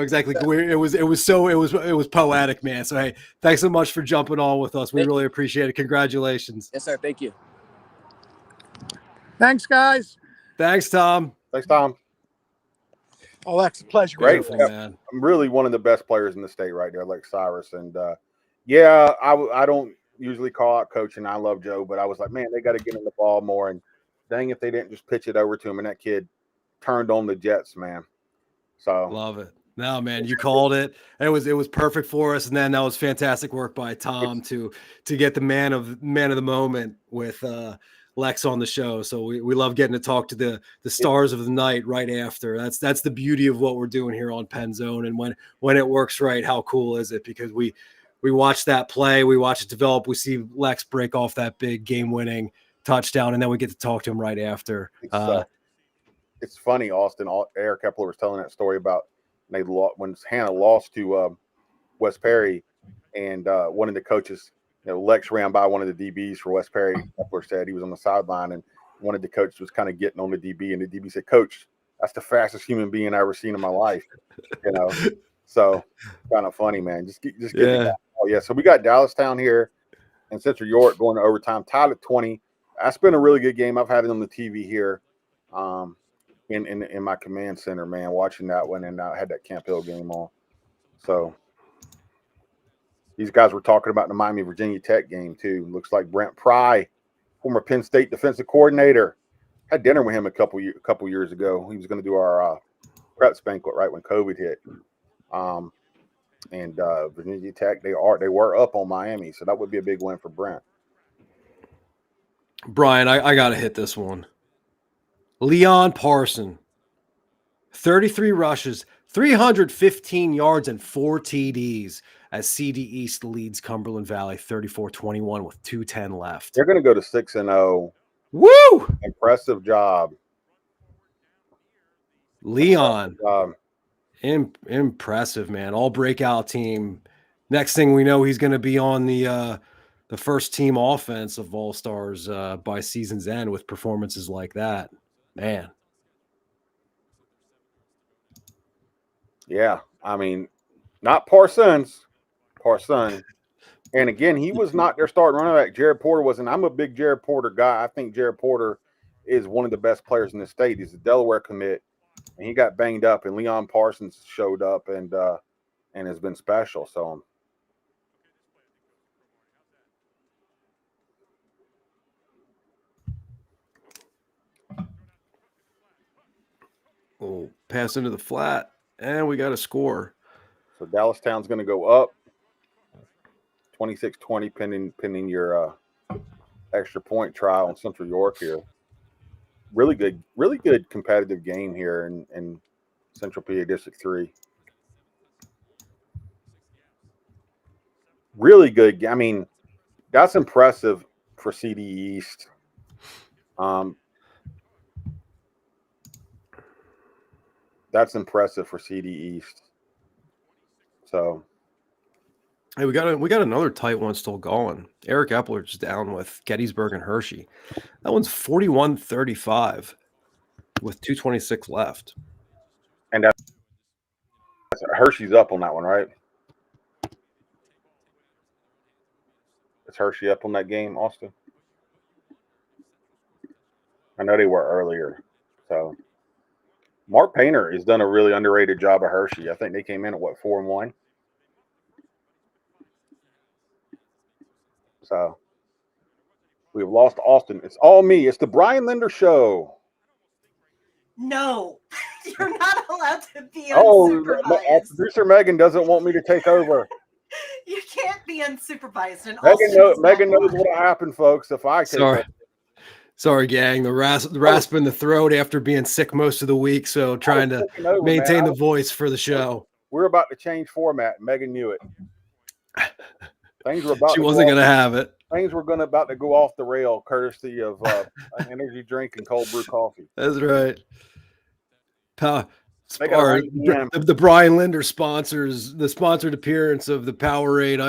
exactly. It was poetic, man. So hey, thanks so much for jumping on with us. We really appreciate it. Congratulations. Yes, sir. Thank you. Thanks, guys. Thanks, Tom. Thanks, Tom. Oh, that's a pleasure. Great, man. I'm really one of the best players in the state right there, like Cyrus. And yeah, I don't usually call out coaching. I love Joe, but I was like, man, they got to get him the ball more. And dang, if they didn't just pitch it over to him, and that kid turned on the Jets, man. So love it. No, man, you called it. It was perfect for us. And then that was fantastic work by Tom to get the man of the moment with Lex on the show. So we love getting to talk to the stars of the night right after. That's the beauty of what we're doing here on PennZone. And when it works right, how cool is it? Because we watch that play, we watch it develop, we see Lex break off that big game-winning touchdown, and then we get to talk to him right after. It's funny, Austin. Eric Kepler was telling that story about when Hannah lost to West Perry, and one of the coaches, Lex ran by one of the DBs for West Perry. Kepler said he was on the sideline, and one of the coaches was kind of getting on the DB, and the DB said, "Coach, that's the fastest human being I ever seen in my life." So kind of funny, man. Just get yeah. Oh yeah. So we got Dallastown here. and Central York going to overtime, tied at 20. That's been a really good game. I've had it on the TV here, in my command center, man, watching that one, and I had that Camp Hill game on. So these guys were talking about the Miami Virginia Tech game too. Looks like Brent Pry, former Penn State defensive coordinator, had dinner with him a couple years ago. He was going to do our preps banquet right when COVID hit. And Virginia Tech, they were up on Miami, so that would be a big win for Brent. Brian, I got to hit this one. Leon Parson, 33 rushes, 315 yards, and 4 TDs as CD East leads Cumberland Valley 34-21 with 2:10 left. They're going to go to 6-0. Woo! Impressive job. Leon. Impressive, man. All breakout team. Next thing we know, he's going to be on the first team offense of All Stars by season's end with performances like that. Man. Yeah, I mean, not Parsons. And again, he was not their starting running back. Jared Porter wasn't. I'm a big Jared Porter guy. I think Jared Porter is one of the best players in the state. He's a Delaware commit, and he got banged up, and Leon Parsons showed up and has been special. So Oh, pass into the flat, and we got a score. So Dallastown's going to go up 26-20, pending your extra point try on Central York here. Really good competitive game here in Central PA District 3. Really good. I mean, that's impressive for CD East. That's impressive for CD East. So, hey, we got another tight one still going. Eric Epler's down with Gettysburg and Hershey. That one's 41-35 with 2:26 left. And that's Hershey's up on that one, right? Is Hershey up on that game, Austin? I know they were earlier. So Mark Painter has done a really underrated job at Hershey. I think they came in at 4-1. So we've lost Austin. It's all me. It's the Brian Linder show. No, you're not allowed to be unsupervised. Our producer Megan doesn't want me to take over. You can't be unsupervised. And Megan knows what'll happen, folks, if I take over. Sorry, gang. The rasp in the throat after being sick most of the week, so trying to maintain the voice for the show. We're about to change format. Megan knew it. Things were about. She wasn't going to have it. Things were about to go off the rail, courtesy of an energy drink and cold brew coffee. That's right. The Brian Linder sponsors the sponsored appearance of the Powerade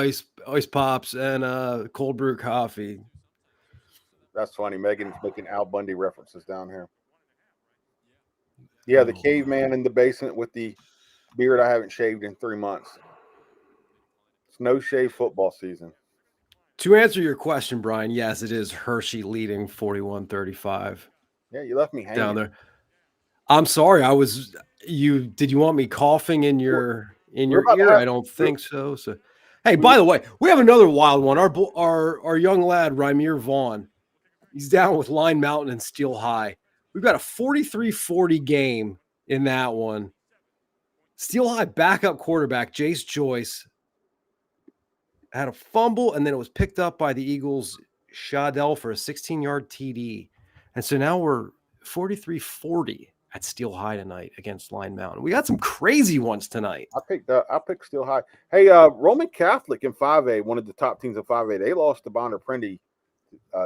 ice pops and cold brew coffee. That's funny. Megan's making Al Bundy references down here. Yeah, the caveman in the basement with the beard I haven't shaved in 3 months. It's no shave football season. To answer your question, Brian, yes, it is Hershey leading 41-35. Yeah, you left me hanging down there. I'm sorry. Did you want me coughing in your ear? I don't think so. So, hey, by the way, we have another wild one. Our young lad, Rymir Vaughn, he's down with Line Mountain and Steel High. We've got a 43-40 game in that one. Steel High backup quarterback, Jace Joyce, had a fumble, and then it was picked up by the Eagles' Shadell for a 16-yard TD. And so now we're 43-40 at Steel High tonight against Line Mountain. We got some crazy ones tonight. I picked Steel High. Hey, Roman Catholic in 5A, one of the top teams in 5A, they lost to Bonner Prendy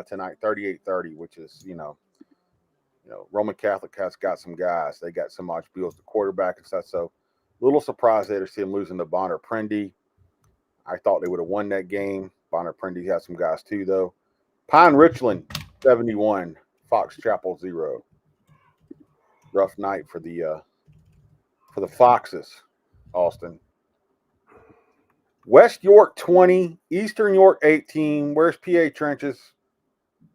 tonight, 38-30, which is, Roman Catholic has got some guys. They got some Samaj Beals, the quarterback and stuff. So a little surprised there to see him losing to Bonner Prendy. I thought they would have won that game. Bonner Prendy has some guys too, though. Pine Richland, 71. Fox Chapel 0. Rough night for the Foxes, Austin. West York 20, Eastern York 18. Where's PA Trenches?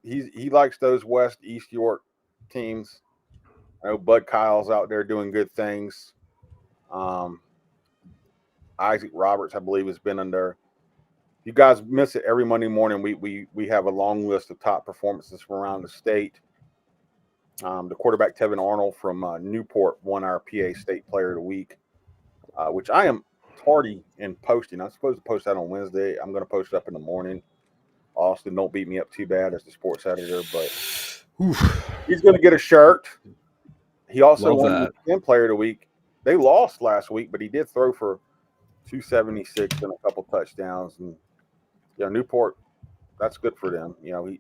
He likes those West East York teams. I know Bud Kyle's out there doing good things. Isaac Roberts, I believe, has been in there. You guys miss it every Monday morning. We have a long list of top performances from around the state. The quarterback Tevin Arnold from Newport won our PA State Player of the Week, which I am tardy in posting. I'm supposed to post that on Wednesday. I'm going to post it up in the morning. Austin, don't beat me up too bad as the sports editor, but he's going to get a shirt. He also won the 10 Player of the Week. They lost last week, but he did throw for 276 and a couple touchdowns. And Newport, that's good for them.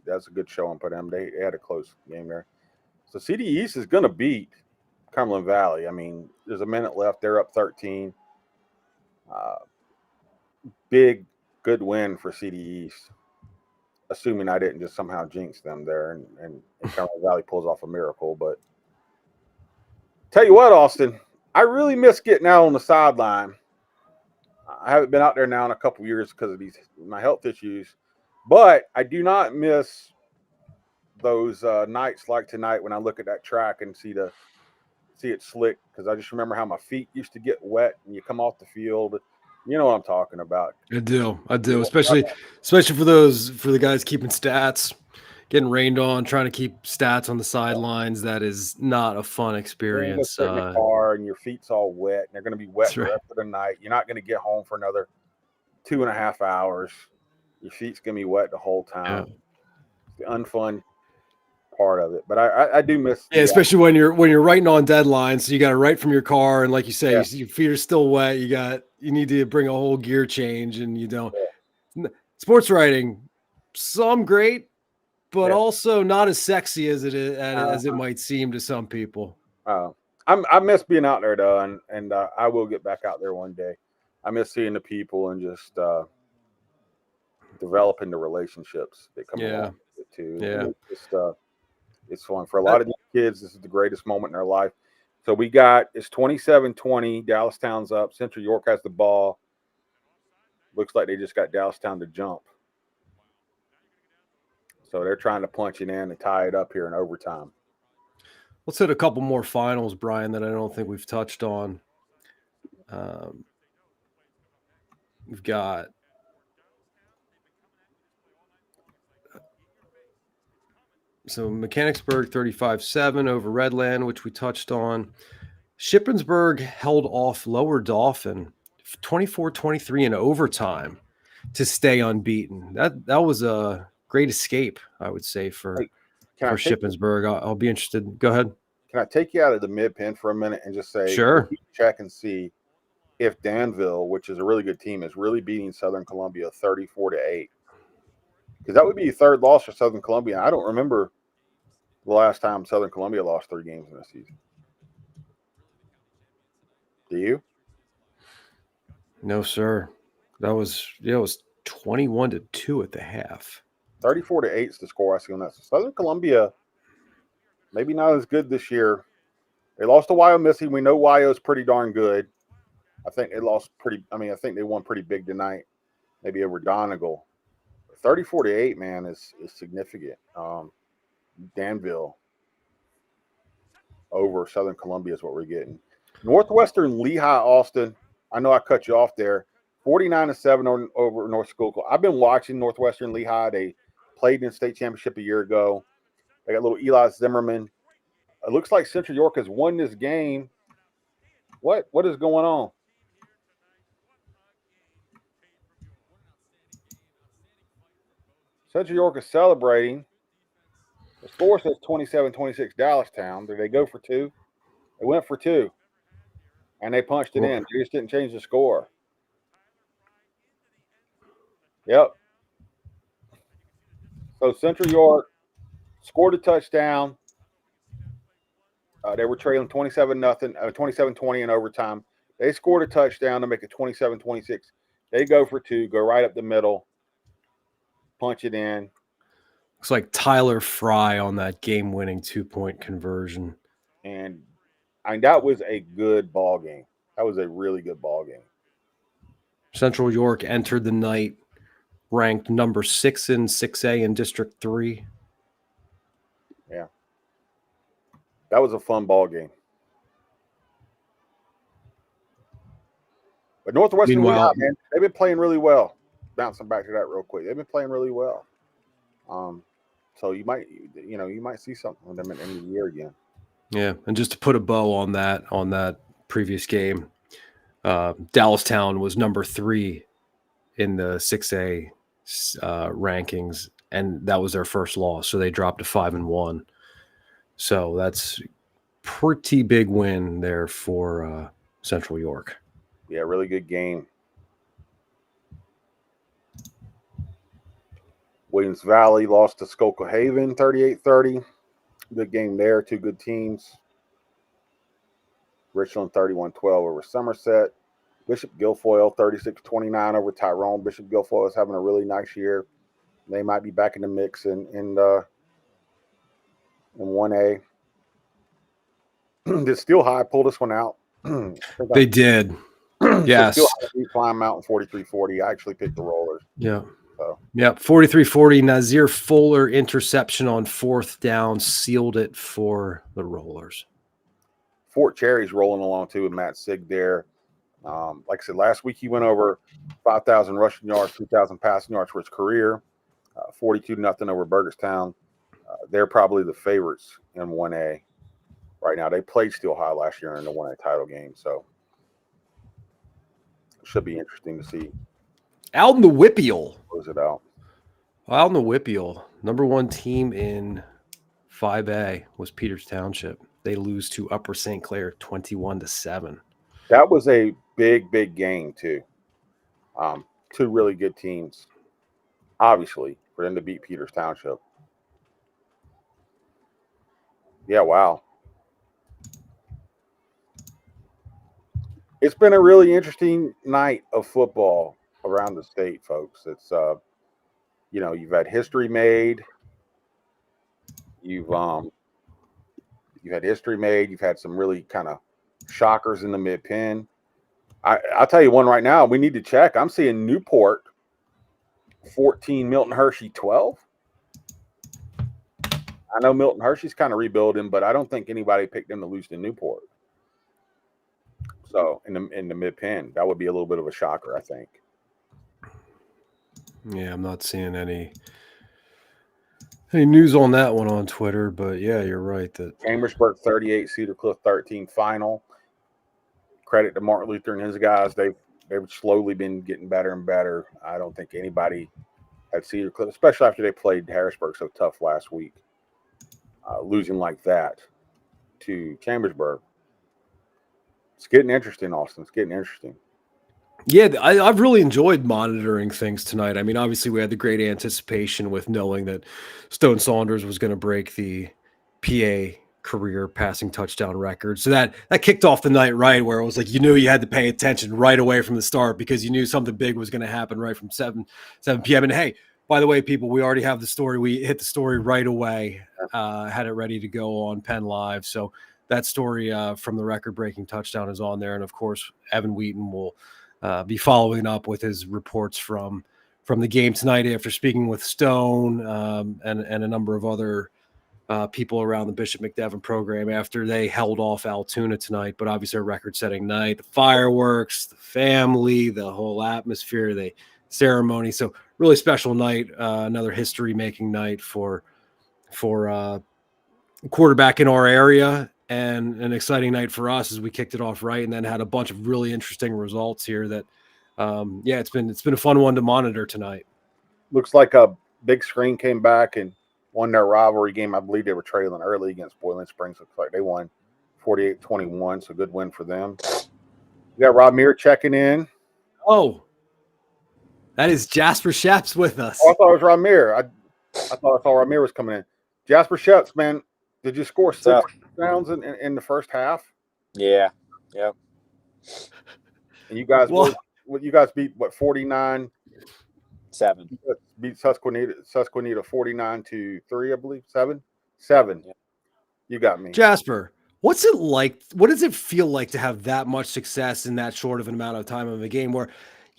That's a good showing for them. They had a close game there. So CD East is going to beat Cumberland Valley. I mean, there's a minute left. They're up 13. Big, good win for CD East, assuming I didn't just somehow jinx them there and Cumberland Valley pulls off a miracle. But tell you what, Austin, I really miss getting out on the sideline. I haven't been out there now in a couple years because of my health issues, but I do not miss those nights like tonight when I look at that track and see it slick, because I just remember how my feet used to get wet and you come off the field. You know what I'm talking about. I do, especially for the guys keeping stats, getting rained on, trying to keep stats on the sidelines. That is not a fun experience. You're in the car and your feet's all wet, and they're going to be wet the rest of the night. You're not going to get home for another 2.5 hours. Your feet's going to be wet the whole time. Yeah. It's the unfun part of it, but I do miss. Yeah, especially when you're writing on deadlines, so you got to write from your car, and like you say, your feet are still wet. You need to bring a whole gear change, and you don't. Yeah. Sports writing, some great, but also not as sexy as it might seem to some people. I miss being out there though, and I will get back out there one day. I miss seeing the people and just developing the relationships that come along with it too. Yeah. It's fun for a lot of these kids. This is the greatest moment in their life. So it's 27-20. Dallastown's up. Central York has the ball. Looks like they just got Dallastown to jump. So they're trying to punch it in and tie it up here in overtime. Let's hit a couple more finals, Brian, that I don't think we've touched on. We've got Mechanicsburg 35-7 over Redland, which we touched on. Shippensburg held off Lower Dauphin 24-23 in overtime to stay unbeaten. That was a great escape, I would say, for Shippensburg. I'll be interested. Go ahead. Can I take you out of the mid-pen for a minute and just say, sure, check and see if Danville, which is a really good team, is really beating Southern Columbia 34-8? Because that would be the third loss for Southern Columbia. I don't remember the last time Southern Columbia lost 3 games in a season. Do you? No, sir. That was 21-2 at the half. 34-8 is the score I see on that. So Southern Columbia, maybe not as good this year. They lost to Wyomissing. We know Wyo's pretty darn good. I think I think they won pretty big tonight, maybe over Donegal. 34-8, man, is significant. Danville over Southern Columbia is what we're getting. Northwestern Lehigh, Austin. I know I cut you off there. 49-7 over North Schuylkill. I've been watching Northwestern Lehigh. They played in the state championship a year ago. They got little Eli Zimmerman. It looks like Central York has won this game. What is going on? Central York is celebrating. The score says 27-26 Dallastown. Did they go for 2? They went for 2. And they punched it in. They just didn't change the score. Yep. So Central York scored a touchdown. They were trailing 27-20 in overtime. They scored a touchdown to make it 27-26. They go for 2, go right up the middle, punch it in. Looks like Tyler Fry on that game-winning 2-point conversion. And that was a good ball game. That was a really good ball game. Central York entered the night ranked number 6 in 6A in District 3. Yeah. That was a fun ball game. But Northwestern, Meanwhile, man, they've been playing really well. Bouncing back to that real quick. They've been playing really well. So you might see something with them at the end of the year again. yeah, and just to put a bow on that previous game, Dallastown was number 3 in the 6A rankings, and that was their first loss. So they dropped to 5-1. So that's pretty big win there for Central York. Yeah, really good game. Williams Valley lost to Schuylkill Haven 38-30. Good game there. Two good teams. Richland 31-12 over Somerset. Bishop Guilfoyle 36-29 over Tyrone. Bishop Guilfoyle is having a really nice year. They might be back in the mix in 1A. Did Steel High pull this one out? They did. Yes. So Steel High beat Climb Mountain 43-40. I actually picked the Rollers. Yeah. So. Yeah, 43-40. Nazir Fuller interception on 4th down sealed it for the Rollers. Fort Cherry's rolling along too with Matt Sig there. Like I said, last week he went over 5,000 rushing yards, 2,000 passing yards for his career. 42-0 over Burgettstown. They're probably the favorites in 1A right now. They played Steel High last year in the 1A title game, so it should be interesting to see. Out in the Whippeal. Close it out. Out in the Whippeal, number 1 team in 5A was Peters Township. They lose to Upper St. Clair 21-7. That was a big game too. Two really good teams, obviously, for them to beat Peters Township. Yeah, wow. It's been a really interesting night of football around the state, folks. It's you've had history made. You've had history made. You've had some really kind of shockers in the mid-pen. I'll tell you one right now. We need to check. I'm seeing Newport 14, Milton Hershey 12. I know Milton Hershey's kind of rebuilding, but I don't think anybody picked them to lose to Newport. So in the mid-pen, that would be a little bit of a shocker, I think. Yeah, I'm not seeing any news on that one on Twitter, but yeah, you're right. That Chambersburg 38, Cedar Cliff 13 final. Credit to Martin Luther and his guys. They've slowly been getting better and better. I don't think anybody at Cedar Cliff, especially after they played Harrisburg so tough last week, losing like that to Chambersburg. It's getting interesting, Austin. It's getting interesting. Yeah, I've really enjoyed monitoring things tonight. I mean, obviously, we had the great anticipation with knowing that Stone Saunders was going to break the PA career passing touchdown record. So that kicked off the night right, where it was like you knew you had to pay attention right away from the start because you knew something big was going to happen right from 7 p.m. And hey, by the way, people, we already have the story. We hit the story right away, had it ready to go on Penn Live. So that story from the record-breaking touchdown is on there. And, of course, Evan Wheaton will be following up with his reports from the game tonight after speaking with Stone and a number of other people around the Bishop McDevitt program after they held off Altoona tonight. But obviously a record-setting night, the fireworks, the family, the whole atmosphere, the ceremony. So really special night, another history-making night for quarterback in our area, and an exciting night for us as we kicked it off right and then had a bunch of really interesting results here that it's been a fun one to monitor tonight. Looks like a big screen came back and won their rivalry game. I believe they were trailing early against Boiling Springs. Looks like they won 48-21, so good win for them. We got Rob Meir checking in. Oh, that is Jasper Sheps with us. Oh, I thought it was Rob Meir. I thought Rob Meir was coming in. Jasper Sheps, man, did you score 6 touchdowns in the first half? Yeah. Yep. And you guys you guys beat 49-7. Beat Susquehanna 49-3, I believe. 7. Yeah. You got me. Jasper, what's it like? What does it feel like to have that much success in that short of an amount of time of a game where,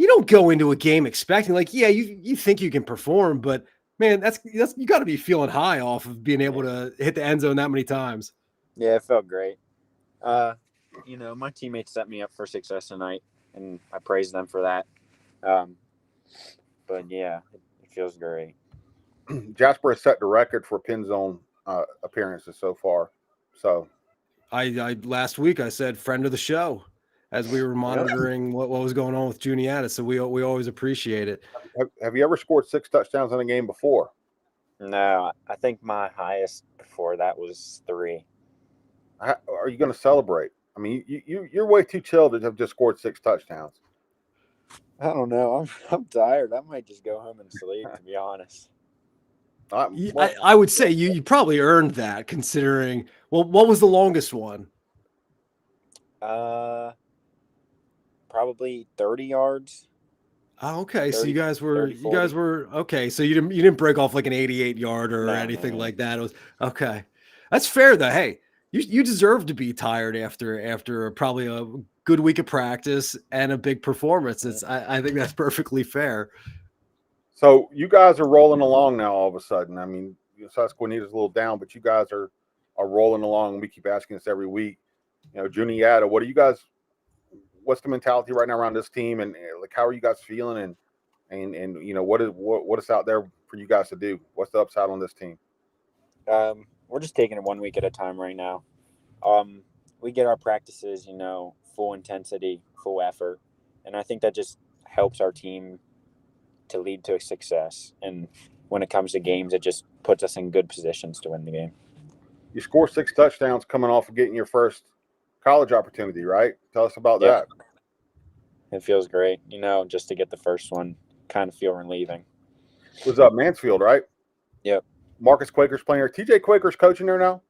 you don't go into a game expecting like, yeah, you think you can perform, but man, that's you got to be feeling high off of being able to hit the end zone that many times. Yeah, it felt great. My teammates set me up for success tonight, and I praise them for that. But yeah, it feels great. Jasper has set the record for PennZone appearances so far. So I last week I said friend of the show as we were monitoring what was going on with Juniata. So we always appreciate it. have you ever scored 6 touchdowns in a game before? No, I think my highest before that was 3. Are you going to celebrate? I mean, you're way too chill to have just scored 6 touchdowns. I don't know. I'm tired. I might just go home and sleep, to be honest. I would say you probably earned that considering. Well, what was the longest one? Probably 30 yards. Oh, okay. 30, So you guys were okay. So you didn't break off like an 88-yarder or anything like that. It was okay. That's fair though. Hey, you deserve to be tired after probably a good week of practice and a big performance. I think that's perfectly fair. So you guys are rolling along now all of a sudden. I mean, Susquehanna's a little down, but you guys are rolling along. We keep asking this every week. Juniata, what's the mentality right now around this team, and like how are you guys feeling, and what is out there for you guys to do? What's the upside on this team? We're just taking it 1 week at a time right now. We get our practices, full intensity, full effort, and I think that just helps our team to lead to a success. And when it comes to games, it just puts us in good positions to win the game. You score 6 touchdowns coming off of getting your first college opportunity, right? Tell us about that. It feels great, just to get the first one, kind of feel relieving. It was up Mansfield, right? Yep. Marcus Quaker's playing there. TJ Quaker's coaching there now?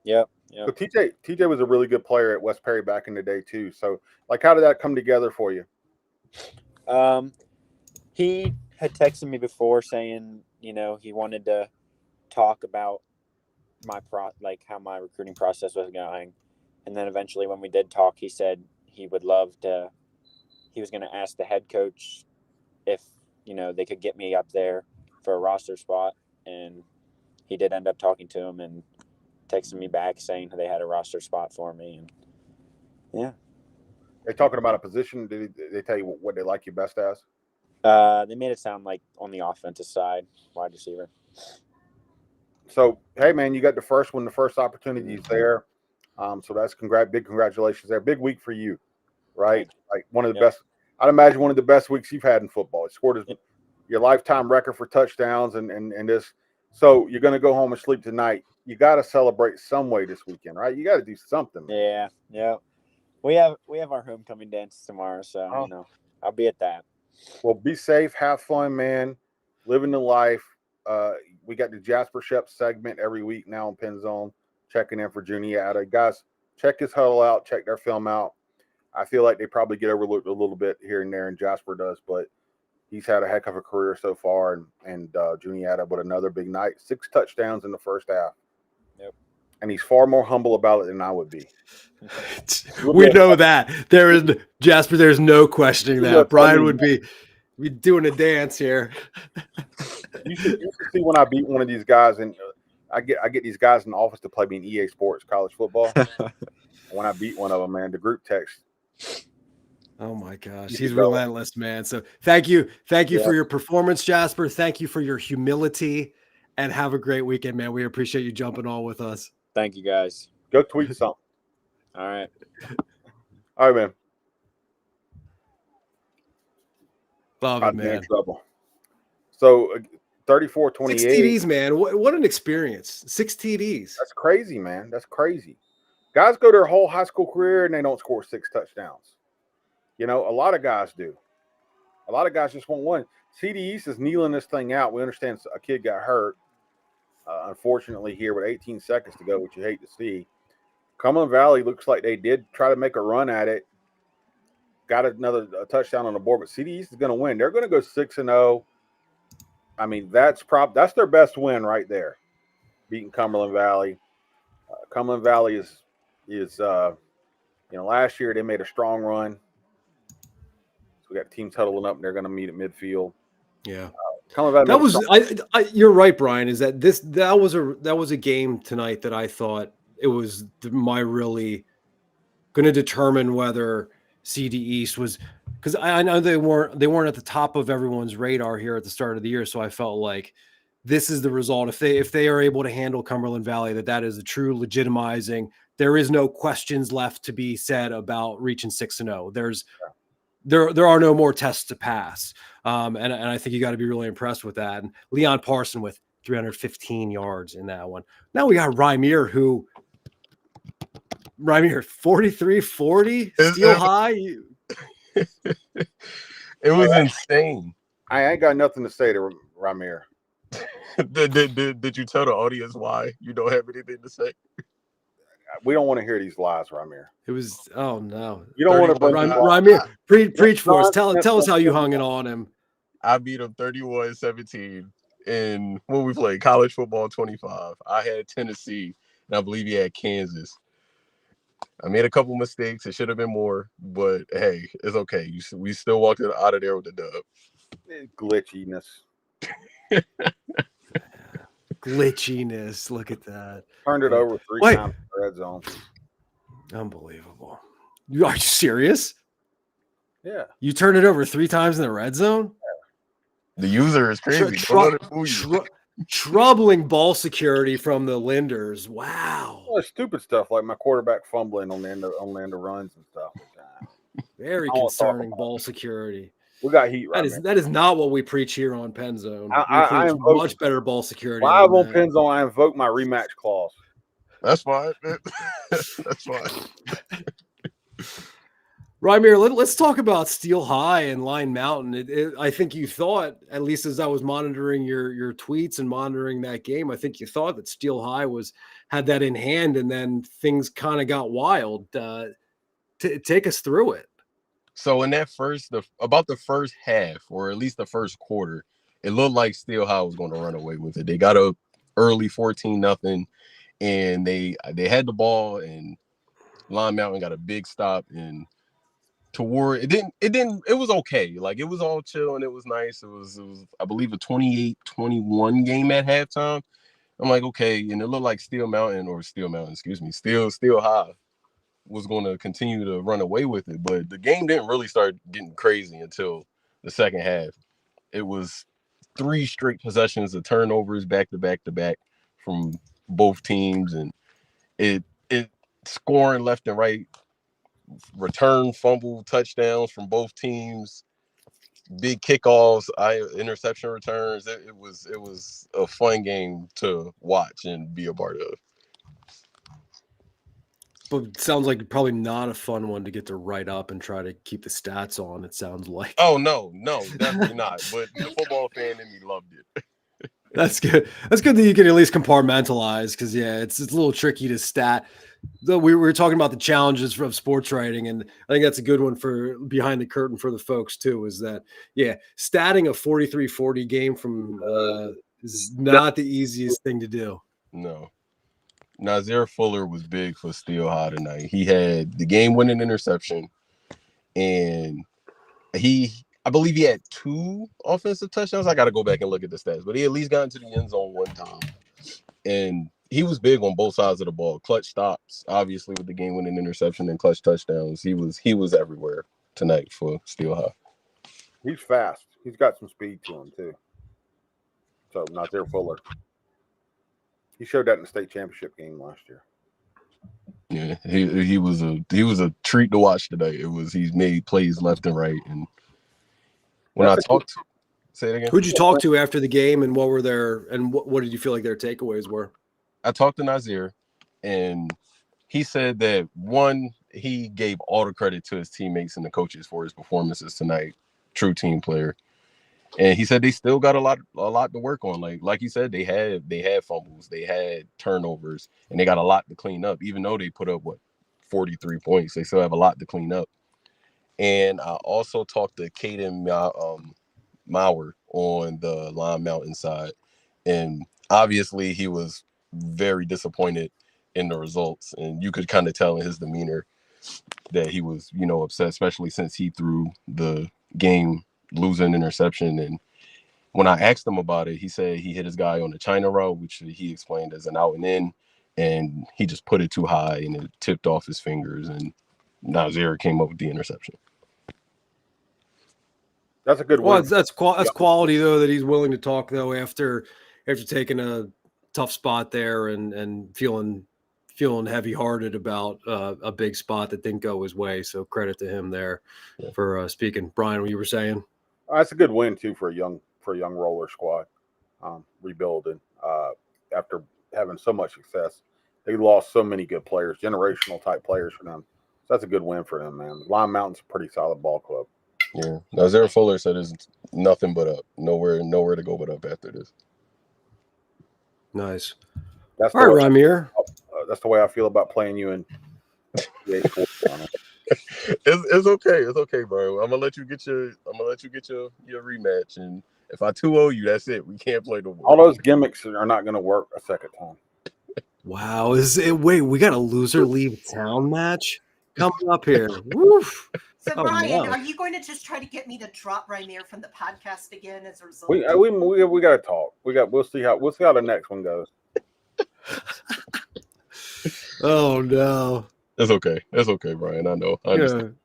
Yep. So TJ was a really good player at West Perry back in the day too. So like how did that come together for you? He had texted me before saying, he wanted to talk about how my recruiting process was going. And then eventually when we did talk, he said he was going to ask the head coach if, they could get me up there for a roster spot. And he did end up talking to him and texting me back saying they had a roster spot for me. And yeah. They talking about a position. Did they tell you what they like you best as? They made it sound like on the offensive side, wide receiver. So, hey, man, you got the first opportunity is there. So that's big congratulations there. Big week for you, right? Like one of the best. I'd imagine one of the best weeks you've had in football. It scored your lifetime record for touchdowns and this. So you're going to go home and sleep tonight. You got to celebrate some way this weekend, right? You got to do something. Man. Yeah. We have our homecoming dance tomorrow, so I'll be at that. Well, be safe, have fun, man. Living the life. We got the Jasper Shep segment every week now on PennZone, checking in for Juniata. Guys, check his huddle out, check their film out. I feel like they probably get overlooked a little bit here and there, and Jasper does, but he's had a heck of a career so far, and Juniata, but another big night. 6 touchdowns in the first half. Yep. And he's far more humble about it than I would be. We know that. There's no questioning that. Brian would be doing a dance here. You should see when I beat one of these guys, and I get these guys in the office to play me in EA Sports college football. When I beat one of them, man, the group text. Oh my gosh, he's relentless, man. So thank you for your performance, Jasper. Thank you for your humility, and have a great weekend, man. We appreciate you jumping on with us. Thank you, guys. Go tweet something. All right. All right, man. Love it, man. Trouble. So 34-28. 6 TDs, man. What an experience. 6 TDs. That's crazy, man. That's crazy. Guys go their whole high school career and they don't score 6 touchdowns. A lot of guys do. A lot of guys just want one. CD East is kneeling this thing out. We understand a kid got hurt, unfortunately, here with 18 seconds to go, which you hate to see. Cumberland Valley looks like they did try to make a run at it. Got another touchdown on the board, but CD East is going to win. They're going to go 6-0. I mean, that's their best win right there, beating Cumberland Valley. Cumberland Valley is last year they made a strong run. So we got teams huddling up, and they're going to meet at midfield. Yeah. That was you're right, Brian, is that that was a game tonight that I thought it was my really going to determine whether CD East was, because I know they weren't at the top of everyone's radar here at the start of the year, so I felt like this is the result. If they are able to handle Cumberland Valley, that is the true legitimizing. There is no questions left to be said about reaching 6-0. There are no more tests to pass. And I think you got to be really impressed with that. And Leon Parson with 315 yards in that one. Now we got Rymier 43-40, Steel High. It was insane. I ain't got nothing to say to Rymier. Did you tell the audience why you don't have anything to say? We don't want to hear these lies, Rymier. It was, oh no. You don't want to Rymier, preach for us. Tell us how you hung it on him. I beat him 31-17 in when we played college football 25. I had Tennessee, and I believe he had Kansas. I made a couple mistakes. It should have been more, but hey, it's okay. We still walked out of there with the dub. Glitchiness. Glitchiness. Look at that. Turned it over 3 times in the red zone. Unbelievable. Are you serious? Yeah. You turned it over 3 times in the red zone? The user is crazy. Troubling ball security from the Linders. Wow. Well, stupid stuff like my quarterback fumbling on the end of runs and stuff. Very concerning ball security. We got heat right now. That is not what we preach here on PennZone. I am much better ball security. Live on PennZone, I invoke my rematch clause. That's fine. That's fine. Rymier, let's talk about Steel High and Line Mountain. I think you thought, at least as I was monitoring your tweets and monitoring that game, I think you thought that Steel High had that in hand, and then things kind of got wild. Take us through it. So in that about the first half, or at least the first quarter, it looked like Steel High was going to run away with it. They got up early 14-0, and they had the ball, and Line Mountain got a big stop, and it was okay. Like, it was all chill and it was nice. It was I believe a 28-21 game at halftime. I'm like, okay, and it looked like Steel High was going to continue to run away with it, but the game didn't really start getting crazy until the second half. It was 3 straight possessions of turnovers back to back to back from both teams, and it scoring left and right, return, fumble, touchdowns from both teams, big kickoffs, interception returns. It was a fun game to watch and be a part of. But it sounds like probably not a fun one to get to write up and try to keep the stats on, it sounds like. Oh, no, definitely not. But the football fan in me loved it. That's good. That's good that you can at least compartmentalize, because, yeah, it's a little tricky to stat. Though we were talking about the challenges of sports writing, and I think that's a good one for behind the curtain for the folks, too, is that, yeah, statting a 43-40 game from is not the easiest thing to do. No. Nazir Fuller was big for Steel High tonight. He had the game-winning interception, and I believe he had 2 offensive touchdowns. I got to go back and look at the stats, but he at least got into the end zone 1 time. And he was big on both sides of the ball. Clutch stops, obviously, with the game-winning interception, and clutch touchdowns. He was everywhere tonight for Steel High. He's fast. He's got some speed to him, too. So, Nazir Fuller. He showed that in the state championship game last year. Yeah, he was a treat to watch today. He's made plays left and right. And when say it again. Who'd you talk to after the game, and what did you feel like their takeaways were? I talked to Nazir, and he said that, one, he gave all the credit to his teammates and the coaches for his performances tonight. True team player. And he said they still got a lot to work on. Like he said, they had fumbles, they had turnovers, and they got a lot to clean up. Even though they put up 43 points, they still have a lot to clean up. And I also talked to Caden Mauer on the Line Mountain side, and obviously he was very disappointed in the results, and you could kind of tell in his demeanor that he was, upset, especially since he threw the game losing interception. And when I asked him about it, he said he hit his guy on the China route, which he explained as an out and in, and he just put it too high and it tipped off his fingers, and Nazir came up with the interception. That's a good Well, win. that's quality though, that he's willing to talk though after taking a tough spot there and feeling heavy hearted about a big spot that didn't go his way. So credit to him there for speaking. Brian, what you were saying? That's a good win too for a young roller squad, rebuilding after having so much success. They lost so many good players, generational type players for them. So that's a good win for them, man. Lime Mountain's a pretty solid ball club. Yeah. Nazir Fuller said there's nothing but up. Nowhere to go but up after this. Nice. That's all right, Ramir. That's the way I feel about playing you in PA sports. It's okay. It's okay, bro. I'm gonna let you get your rematch, and if I 2-0 you, that's it. We can't play no more. All those gimmicks are not going to work a second time. Wow. Wait, we got a loser leave town match coming up here. Woof. So, Brian, are you going to just try to get me to drop Rainier from the podcast again as a result? We got to talk. We'll see how the next one goes. Oh no. That's okay. That's okay, Brian. I know. I understand.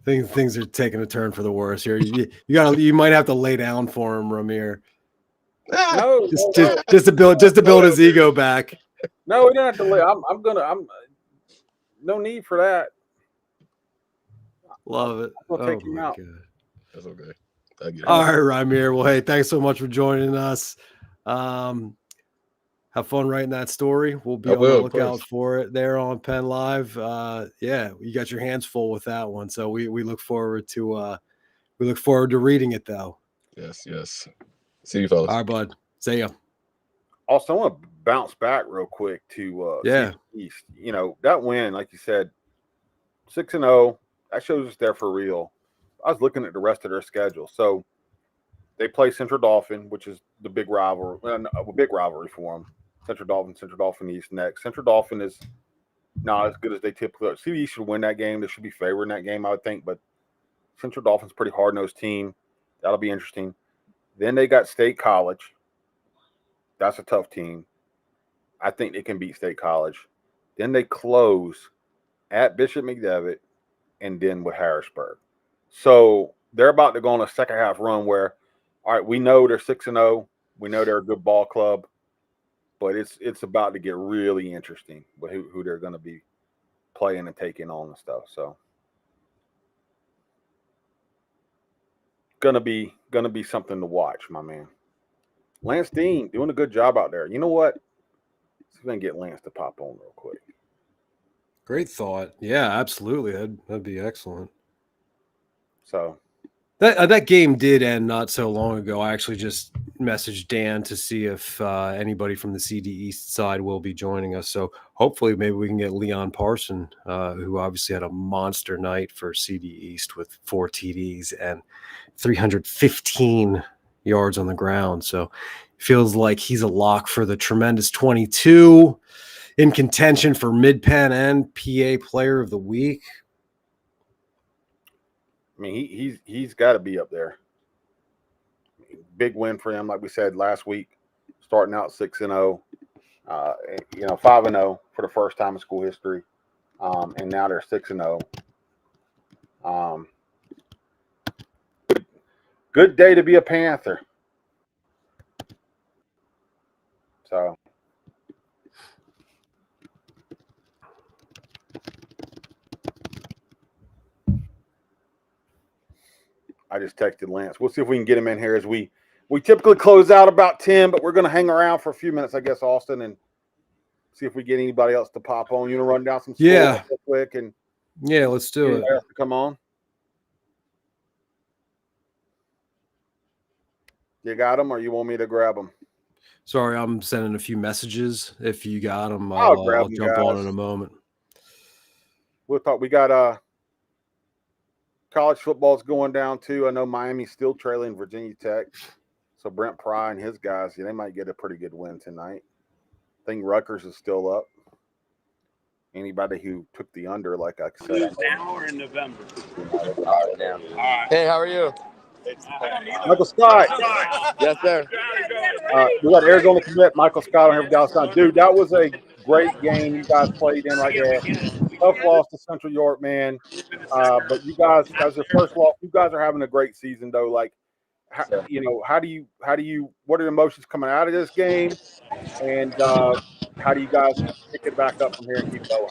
Things are taking a turn for the worse here. You might have to lay down for him, Ramir. No, just to build his ego back. No, we don't have to lay. I'm no need for that. Love it. I'm gonna take him out. God. That's okay. I get it. All right, Ramir. Well, hey, thanks so much for joining us. Have fun writing that story. We'll be on the lookout for it there on Penn Live. Yeah, you got your hands full with that one. So we look forward to reading it though. Yes. See you fellas. All right, bud. See ya. Also, I want to bounce back real quick to East. You know, that win, like you said, 6-0. That shows us they're for real. I was looking at the rest of their schedule. So they play Central Dauphin, which is the big rivalry, a big rivalry for them. Central Dauphin East next. Central Dauphin is not as good as they typically are. CDE should win that game. They should be favored in that game, I would think. But Central Dauphin's a pretty hard-nosed team. That'll be interesting. Then they got State College. That's a tough team. I think they can beat State College. Then they close at Bishop McDevitt and then with Harrisburg. So they're about to go on a second half run where, all right, we know they're 6-0. We know they're a good ball club, but it's about to get really interesting with who they're going to be playing and taking on and stuff. So gonna be something to watch, my man. Lance Dean doing a good job out there. You know what? Let's see if I can get Lance to pop on real quick. Great thought. Yeah, absolutely. That'd be excellent. So that game did end not so long ago. I actually just messaged Dan to see if anybody from the CD East side will be joining us. So hopefully maybe we can get Leon Parson, who obviously had a monster night for CD East with 4 TDs and 315 yards on the ground. So feels like he's a lock for the tremendous 22, in contention for Mid-Penn and PA Player of the Week. I mean, he's got to be up there. Big win for him, like we said last week, starting out 6-0, 5-0 for the first time in school history, and now they're 6-0. Good day to be a Panther. So. I just texted Lance. We'll see if we can get him in here as we typically close out about 10, but we're going to hang around for a few minutes, I guess, Austin, and see if we get anybody else to pop on. You want to run down some scores real quick? And yeah, let's do it. Come on. You got them, or you want me to grab them? Sorry, I'm sending a few messages. If you got them, I'll jump on in a moment. We'll talk. We got college football's going down too. I know Miami's still trailing Virginia Tech. So Brent Pry and his guys, they might get a pretty good win tonight. I think Rutgers is still up. Anybody who took the under, like I said, Now or in November? Now. All right. Hey, how are you? Michael Scott. Yes, sir. We got Arizona commit Michael Scott on here with Dallas Town. Dude, that was a great game you guys played in right there. Tough loss to Central York, man. But you guys, that was your first loss. You guys are having a great season, though. Like, how do you, what are the emotions coming out of this game? And how do you guys pick it back up from here and keep going?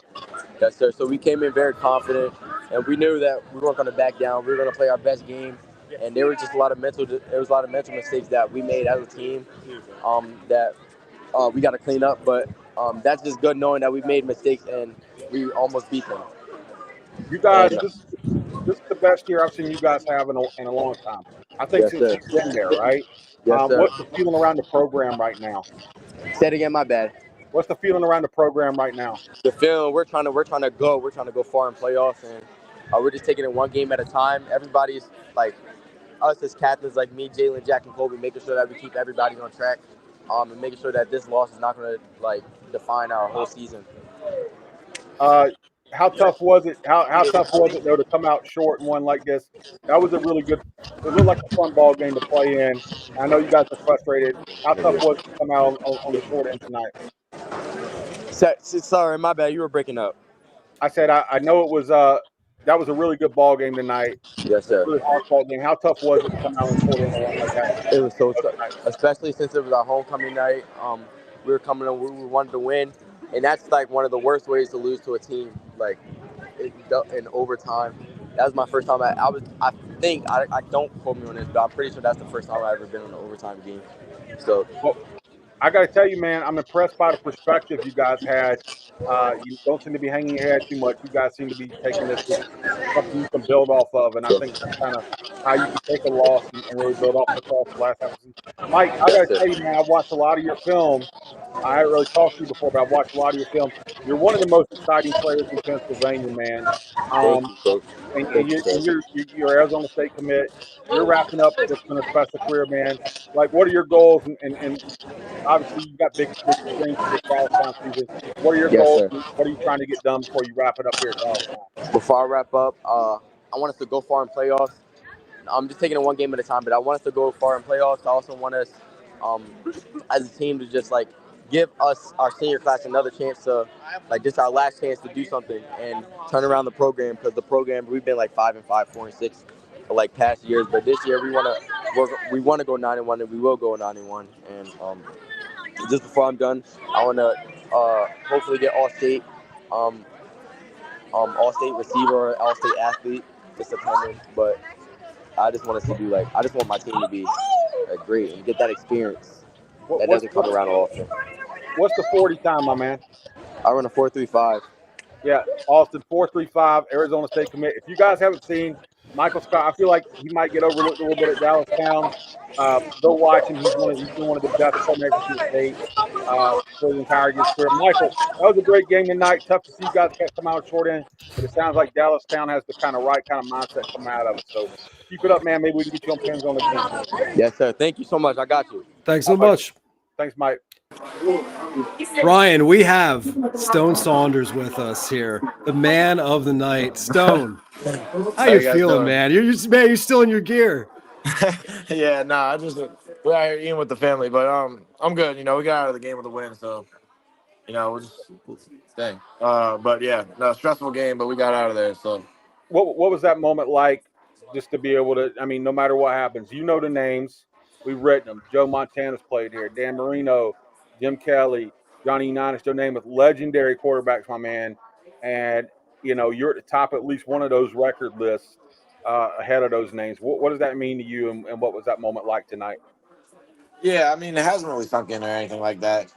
Yes, sir. So we came in very confident, and we knew that we weren't going to back down. We were going to play our best game, and there was just a lot of mental. There was a lot of mental mistakes that we made as a team that we got to clean up. But that's just good knowing that we made mistakes and we almost beat them. You guys, And, this is the best year I've seen you guys have in a long time. I think yes, since sir. you've been there, right? Yes, sir. What's the feeling around the program right now? Say it again. My bad. What's the feeling around the program right now? The feeling we're trying to go far in playoffs, and we're just taking it one game at a time. Everybody's like us as captains, like me, Jalen, Jack, and Kobe, making sure that we keep everybody on track, and making sure that this loss is not going to like define our whole season. How tough was it? How tough was it though to come out short in one like this? That was a really good. It looked like a fun ball game to play in. I know you guys are frustrated. How tough was it to come out on the short end tonight? Sorry, my bad. You were breaking up. I said I know it was that was a really good ball game tonight. Yes, sir. Really hard ball game. How tough was it to come out on the short end and one like that? It was so tough, especially since it was our homecoming night. We were coming in, we wanted to win, and that's like one of the worst ways to lose to a team, like in overtime. That was my first time. I think I don't quote me on this, but I'm pretty sure that's the first time I've ever been in an overtime game. So, well, I got to tell you, man, I'm impressed by the perspective you guys had. You don't seem to be hanging your head too much. You guys seem to be taking this as something you can build off of, and I think that's kind of how you can take a loss and really build off across the last half of the season. Mike, I got to tell you, man, I've watched a lot of your film. I haven't really talked to you before, but I've watched a lot of your film. You're one of the most exciting players in Pennsylvania, man. thank you, Coach. And you're Arizona State commit. You're wrapping up what's been a special career, man. Like, what are your goals? And obviously, you got big dreams for this Dallas season. What are your Yes, goals? sir. What are you trying to get done before you wrap it up here at Dallas? Before I wrap up, I want us to go far in playoffs. I'm just taking it one game at a time, but I want us to go far in playoffs. I also want us, as a team, to just like give us our senior class another chance to, like, this our last chance to do something and turn around the program, because the program we've been like 5-5, 4-6, for like past years, but this year we want to go 9-1, and we will go 9-1. And just before I'm done, I want to hopefully get all-state receiver, or all-state athlete this September, but I just want us to do I just want my team to be great and get that experience that doesn't come around often. What's the 40 time, my man? I run a 4.35. Yeah, Austin 4.35, Arizona State commit. If you guys haven't seen Michael Scott, I feel like he might get overlooked a little bit at Dallas Town. Go watch him. He's been one of the best playmakers in the state for the entirety of his career. Michael, that was a great game tonight. Tough to see you guys come out short end, but it sounds like Dallas Town has the kind of mindset coming out of it. So keep it up, man. Maybe we can get you on PennZone again. Yes, sir. Thank you so much. I got you. Thanks so much. Thanks, Mike. Ryan, we have Stone Saunders with us here, the man of the night. Stone, how you feeling, doing? Man? You're still in your gear. Yeah, nah, we're out here eating with the family, but I'm good. You know, we got out of the game with a win, so we'll just stay. But yeah, no, stressful game, but we got out of there. So, what was that moment like? Just to be able to, I mean, no matter what happens, you know the names. We've written them. Joe Montana's played here. Dan Marino, Jim Kelly, Johnny Unitas, to name it. Legendary quarterbacks, my man. And, you're at the top of at least one of those record lists ahead of those names. What does that mean to you, and what was that moment like tonight? yeah, I mean, it hasn't really sunk in or anything like that.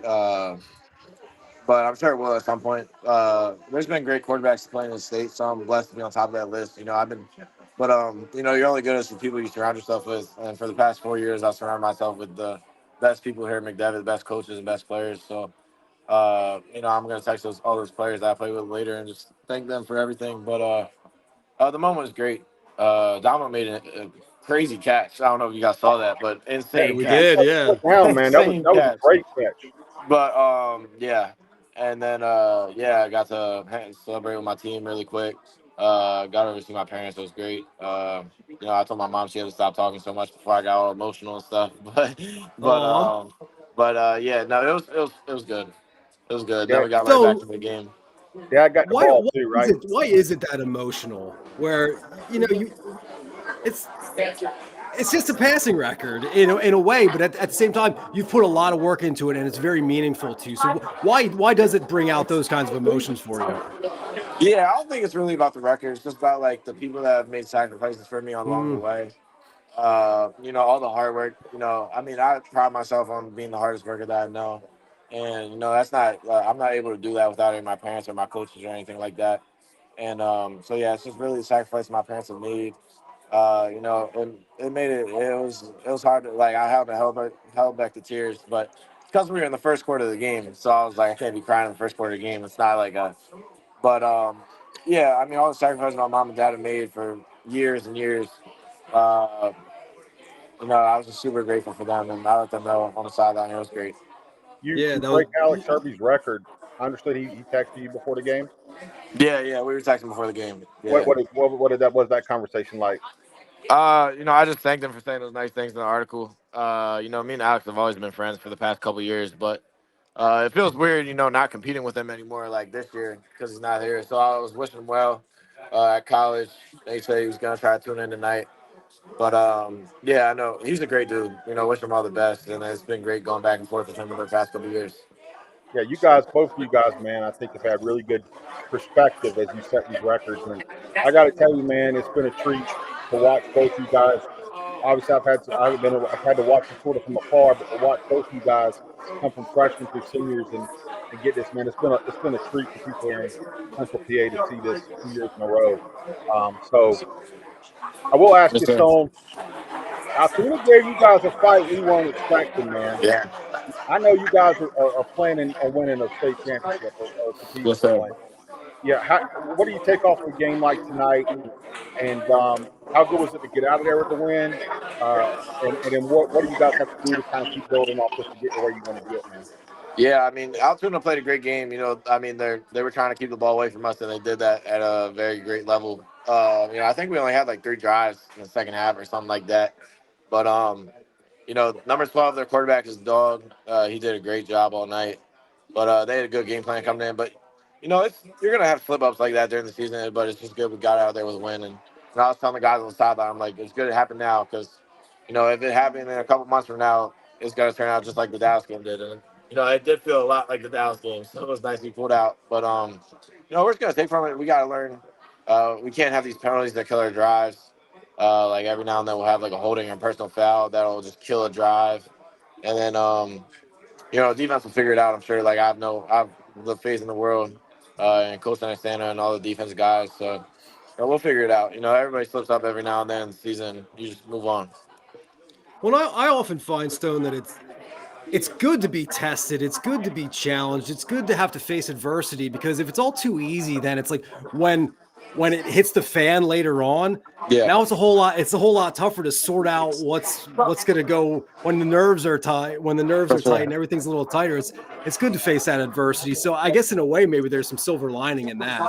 But I'm sure it will at some point. There's been great quarterbacks playing in the state, so I'm blessed to be on top of that list. You're only good as the people you surround yourself with. And for the past 4 years, I've surrounded myself with the best people here at McDevitt, the best coaches and best players. So, I'm going to text all those players that I play with later and just thank them for everything. But the moment was great. Damo made a crazy catch. I don't know if you guys saw that, but insane. We catch. did, yeah. Down, man. That was a great catch. But yeah, And then yeah, I got to celebrate with my team really quick. Got over to see my parents. It was great. I told my mom she had to stop talking so much before I got all emotional and stuff. But Aw. yeah, no, it was good. It was good. Then Yeah, we got right back So to the game. yeah, I got the why ball why too, is right? it that emotional? Where it's it's just a passing record in a way, but at the same time, you've put a lot of work into it, and it's very meaningful to you. So why does it bring out those kinds of emotions for you? Yeah, I don't think it's really about the record. It's just about like the people that have made sacrifices for me along the Mm, way. All the hard work. I mean, I pride myself on being the hardest worker that I know, and that's not. I'm not able to do that without any of my parents or my coaches or anything like that. And so yeah, it's just really the sacrifice my parents have made. And it made it was hard to like. I held back the tears, but because we were in the first quarter of the game, so I was like, I can't be crying in the first quarter of the game. It's not like a, but yeah, I mean, all the sacrifices my mom and dad have made for years and years. Uh, I was just super grateful for them, and I let them know on the sideline. It was great. You yeah, that was. break Alex Herbie's record. I understood he texted you before the game. Yeah, yeah, we were texting before the game. What Yeah. what is- what did that was that conversation like? I just thanked him for saying those nice things in the article. Me and Alex have always been friends for the past couple years, but it feels weird, not competing with him anymore like this year because he's not here. So I was wishing him well at college. They said he was gonna try to tune in tonight. But yeah, I know he's a great dude. Wish him all the best, and it's been great going back and forth with him over the past couple years. Yeah, you guys, both of you guys, man, I think have had really good perspective as you set these records. And I got to tell you, man, it's been a treat to watch both you guys. Obviously, I've had to watch you sort of from afar, but to watch both you guys come from freshmen through seniors and get this, man, it's been a treat for people here in Central PA to see this 2 years in a row. So I will ask Yes, you, sir. Stone. Altoona gave you guys a fight we weren't expecting, man. Yeah. I know you guys are planning on winning a state championship or competing Yes, for sir. one. Yeah, what do you take off of a game like tonight, and how good was it to get out of there with the win? Uh, and then what do you guys have to do to kind of keep building off this to get to where you want to get, man? Yeah, I mean, Altoona played a great game. I mean, they were trying to keep the ball away from us, and they did that at a very great level. I think we only had like 3 drives in the second half or something like that. But number 12, their quarterback is Dog. He did a great job all night. But they had a good game plan coming in. But you're gonna have slip ups like that during the season. But it's just good we got out there with a win. And I was telling the guys on the sideline, I'm like, it's good it happened now because if it happened in a couple months from now, it's gonna turn out just like the Dallas game did. And it did feel a lot like the Dallas game, so it was nice we pulled out. But we're just gonna take from it. We gotta learn. We can't have these penalties that kill our drives. Like every now and then we'll have like a holding or personal foul that'll just kill a drive. And then defense will figure it out. I'm sure. Like I've the faith in the world, and Coach Santana and all the defense guys. So we'll figure it out. Everybody slips up every now and then in the season. You just move on. Well, I often find, Stone, that it's good to be tested. It's good to be challenged. It's good to have to face adversity, because if it's all too easy, then it's like when it hits the fan later on, Yeah, now it's a whole lot tougher to sort out what's going to go when the nerves are tight, for sure. and everything's a little tighter. It's good to face that adversity. So I guess in a way, maybe there's some silver lining in that.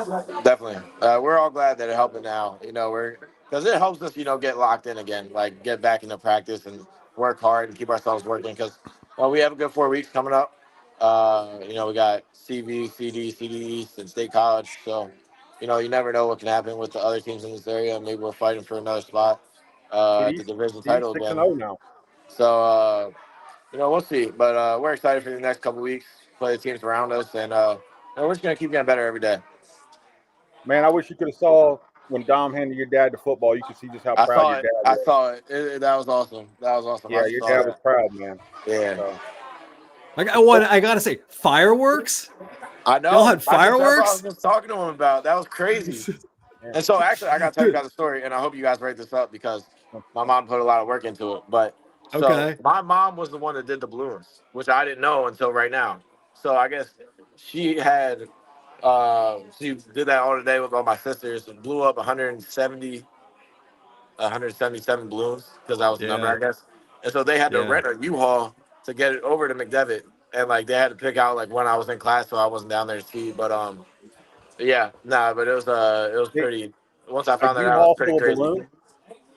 Definitely. We're all glad that it helped now. We're because it helps us, get locked in again, like get back into practice and work hard and keep ourselves working. Because we have a good 4 weeks coming up. We got CV, CD, CD East, and State College. So, you never know what can happen with the other teams in this area. Maybe we're fighting for another spot at the CD's division CD's title six and again. zero now. So, we'll see. But we're excited for the next couple weeks. Play the teams around us, and we're just gonna keep getting better every day. Man, I wish you could have saw when Dom handed your dad the football. You could see just how I proud saw your it. dad I was. saw it. That was awesome. That was awesome. Yeah, I your saw dad was that. proud, man. Yeah. So Like I gotta say, fireworks. I Y'all know. had That's what I was fireworks. just talking to him about. That was crazy. yeah. And so actually, I got to tell you Good. guys a story, and I hope you guys write this up because my mom put a lot of work into it. But so Okay. my mom was the one that did the balloons, which I didn't know until right now. So I guess she did that all day with all my sisters and blew up 177 balloons because that was the number, Yeah. I guess. And so they had to Yeah. rent a U-Haul to get it over to McDevitt. and like they had to pick out like when I was in class, so I wasn't down there to see. But yeah, nah, but it was Hey, pretty. Once I a found that out, it was U-Haul pretty full of crazy. balloons.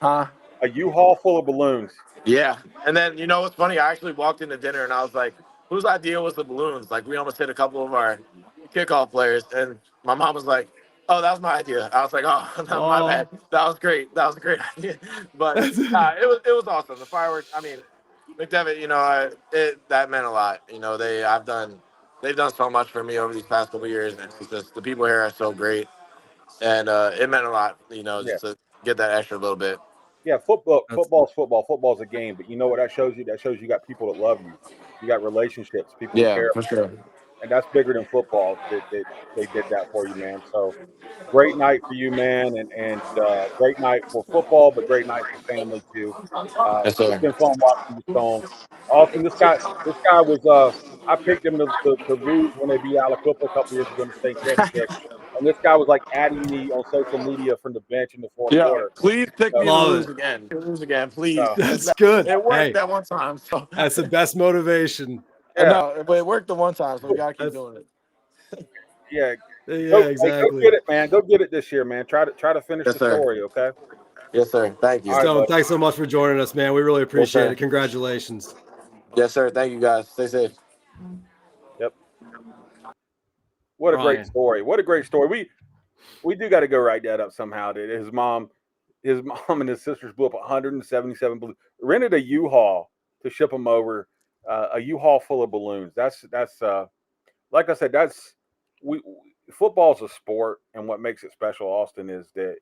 Huh? A U-Haul full of balloons. Yeah. And then you know what's funny? I actually walked into dinner and I was like, whose idea was the balloons? Like we almost hit a couple of our kickoff players, and my mom was like, "Oh, that was my idea." I was like, "Oh, no, my bad. Oh, That was great. That was a great idea." But it was awesome. The fireworks. I mean, McDevitt, that meant a lot. They've done so much for me over these past couple of years, and it's just the people here are so great, and it meant a lot. Yeah. Just to get that extra little bit. Yeah, football. that's Football's football. Football's a game. But you know what that shows you? That shows you got people that love you. You got relationships, people who Yeah, care, for sure. and that's bigger than football. That they did that for you, man. So great night for you, man, and great night for football, but great night for family too. Yes, It's sir. been fun watching you, Stone. Austin, this guy was. I picked him to lose when they beat Aliquippa a couple years ago in the state championship, and this guy was like adding me on social media from the bench in the fourth Yeah, quarter. please pick me So, to love lose it. again. Lose again, please. so That's good. It worked Hey, that one time, so that's the best motivation. I yeah, know, but it worked the one time, so we gotta keep That's doing it. yeah. yeah, Go get exactly. it, man. Go get it this year, man. Try to finish Yes, the sir. story, okay? Yes, sir. Thank All you. right, Stone, bud. thanks so much for joining us, man. We really Yes, appreciate sir. it. Congratulations. Yes, sir. Thank you, guys. Stay safe. Yep. What a great Ryan. story. What a great story. We do got to go write that up somehow. That his mom and his sisters blew up 177 balloons. Rented a U-Haul to ship them over. A U-Haul full of balloons. That's like I said. We football's a sport, and what makes it special, Austin, is that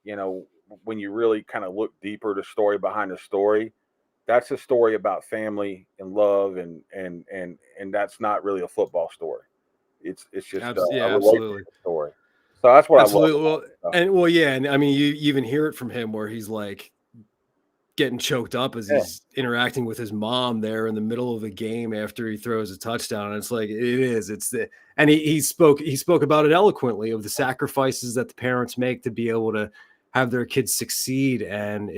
you know when you really kind of look deeper the story behind the story. That's a story about family and love, and that's not really a football story. It's just a Yeah, absolutely. relationship story. So that's what I love Absolutely. about Well, it. So, well, yeah, and I mean, you even hear it from him where he's like getting choked up as yeah, he's interacting with his mom there in the middle of the game after he throws a touchdown. And it's like it's the and he spoke about it eloquently of the sacrifices that the parents make to be able to have their kids succeed. And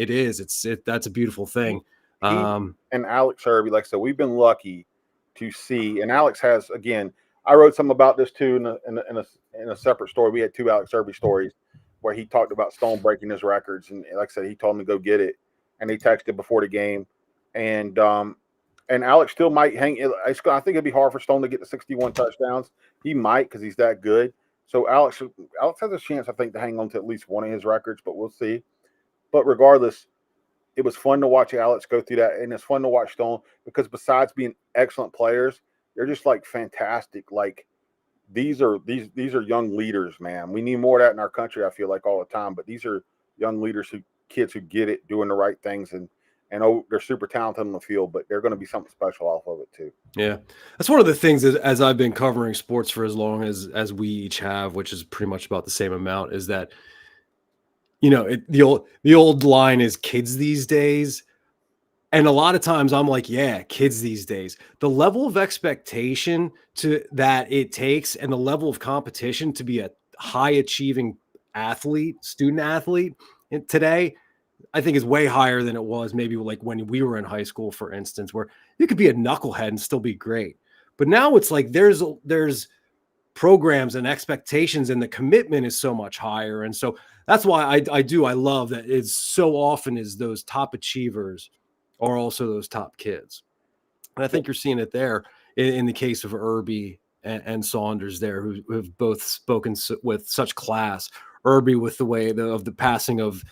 that's a beautiful thing. he Um, and Alex Irby, like I said, we've been lucky to see. And Alex has again. I wrote something about this too in a separate story. We had two Alex Irby stories where he talked about Stone breaking his records, and like I said, he told him to go get it, and he texted before the game, and Alex still might hang. I think it'd be hard for Stone to get to 61 touchdowns. He might because he's that good. So Alex has a chance, I think, to hang on to at least one of his records, but we'll see. But regardless, it was fun to watch Alex go through that, and it's fun to watch Stone because besides being excellent players, they're just like fantastic. Like these are young leaders, man. We need more of that in our country. I feel like all the time, but these are young leaders kids who get it, doing the right things, and they're super talented on the field, but they're going to be something special off of it too. yeah, that's one of the things as I've been covering sports for as long as we each have, which is pretty much about the same amount, is that the old line is kids these days. And a lot of times I'm like, yeah, kids these days. The level of expectation that it takes and the level of competition to be a high achieving student athlete today, I think is way higher than it was maybe like when we were in high school, for instance, where you could be a knucklehead and still be great. But now it's like there's programs and expectations, and the commitment is so much higher. And so that's why I love that it's so often is those top achievers are also those top kids. And I think you're seeing it there in the case of Irby and Saunders there, who have both spoken with such class. Irby with the way of the passing of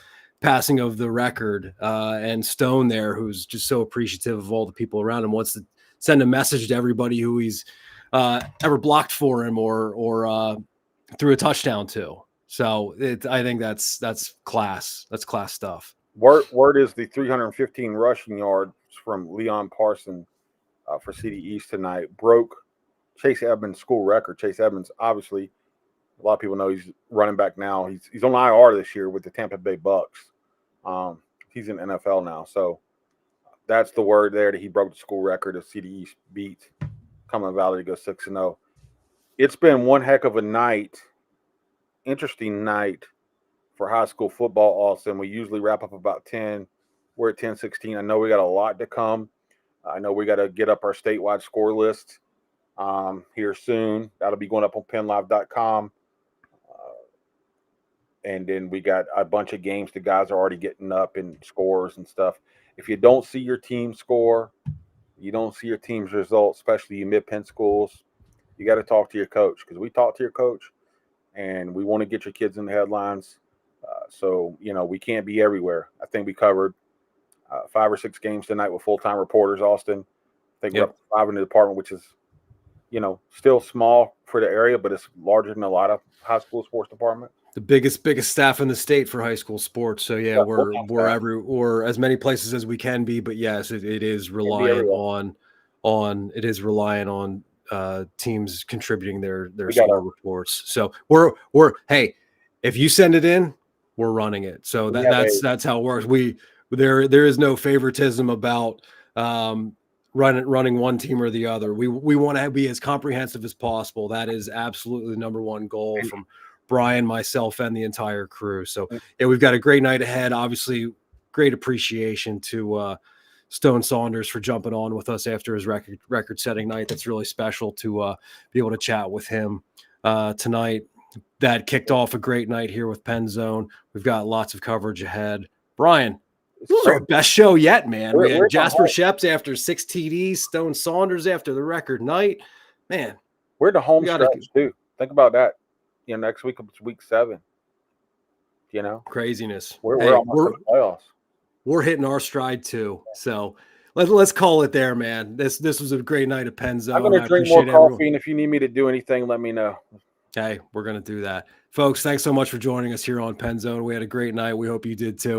the record, and Stone there, who's just so appreciative of all the people around him, wants to send a message to everybody who he's ever blocked for him or threw a touchdown to. So I think that's class. That's class stuff. Word is the 315 rushing yards from Leon Parson for CD East tonight broke Chase Edmonds' school record. Chase Edmonds, obviously, a lot of people know he's running back now. He's on IR this year with the Tampa Bay Bucks. He's in NFL now, so that's the word there that he broke the school record of CD East beat Cumberland Valley to go 6-0. It's been one heck of a night, interesting night for high school football, Austin. We usually wrap up about 10. We're at 10:16. I know we got a lot to come. I know we got to get up our statewide score list here soon. That'll be going up on PennLive.com. And then we got a bunch of games the guys are already getting up and scores and stuff. If you don't see your team score, you don't see your team's results, especially you mid-Penn schools, you got to talk to your coach, because we talk to your coach and we want to get your kids in the headlines. So, we can't be everywhere. I think we covered 5 or 6 games tonight with full-time reporters, Austin. I think we're up to 5 in the department, which is, still small for the area, but it's larger than a lot of high school sports departments. The biggest staff in the state for high school sports. So yeah, we're as many places as we can be, but yes, it is relying on teams contributing their score reports. So we're hey, if you send it in, we're running it. So that's how it works. There is no favoritism about running one team or the other. We want to be as comprehensive as possible. That is absolutely the number one goal from Brian, myself, and the entire crew. So yeah, we've got a great night ahead. Obviously, great appreciation to Stone Saunders for jumping on with us after his record-setting night. That's really special to be able to chat with him tonight. That kicked off a great night here with PennZone. We've got lots of coverage ahead. Brian, this is our best show yet, man. We had Jasper Sheps after 6 TDs, Stone Saunders after the record night. Man, we're the home stretch too. Think about that. Next week it's week 7. Craziness. We're almost in the playoffs. We're hitting our stride too. So let's call it there, man. This was a great night of PennZone. I'm gonna drink more coffee, and if you need me to do anything, let me know. Okay, we're gonna do that, folks. Thanks so much for joining us here on PennZone. We had a great night. We hope you did too.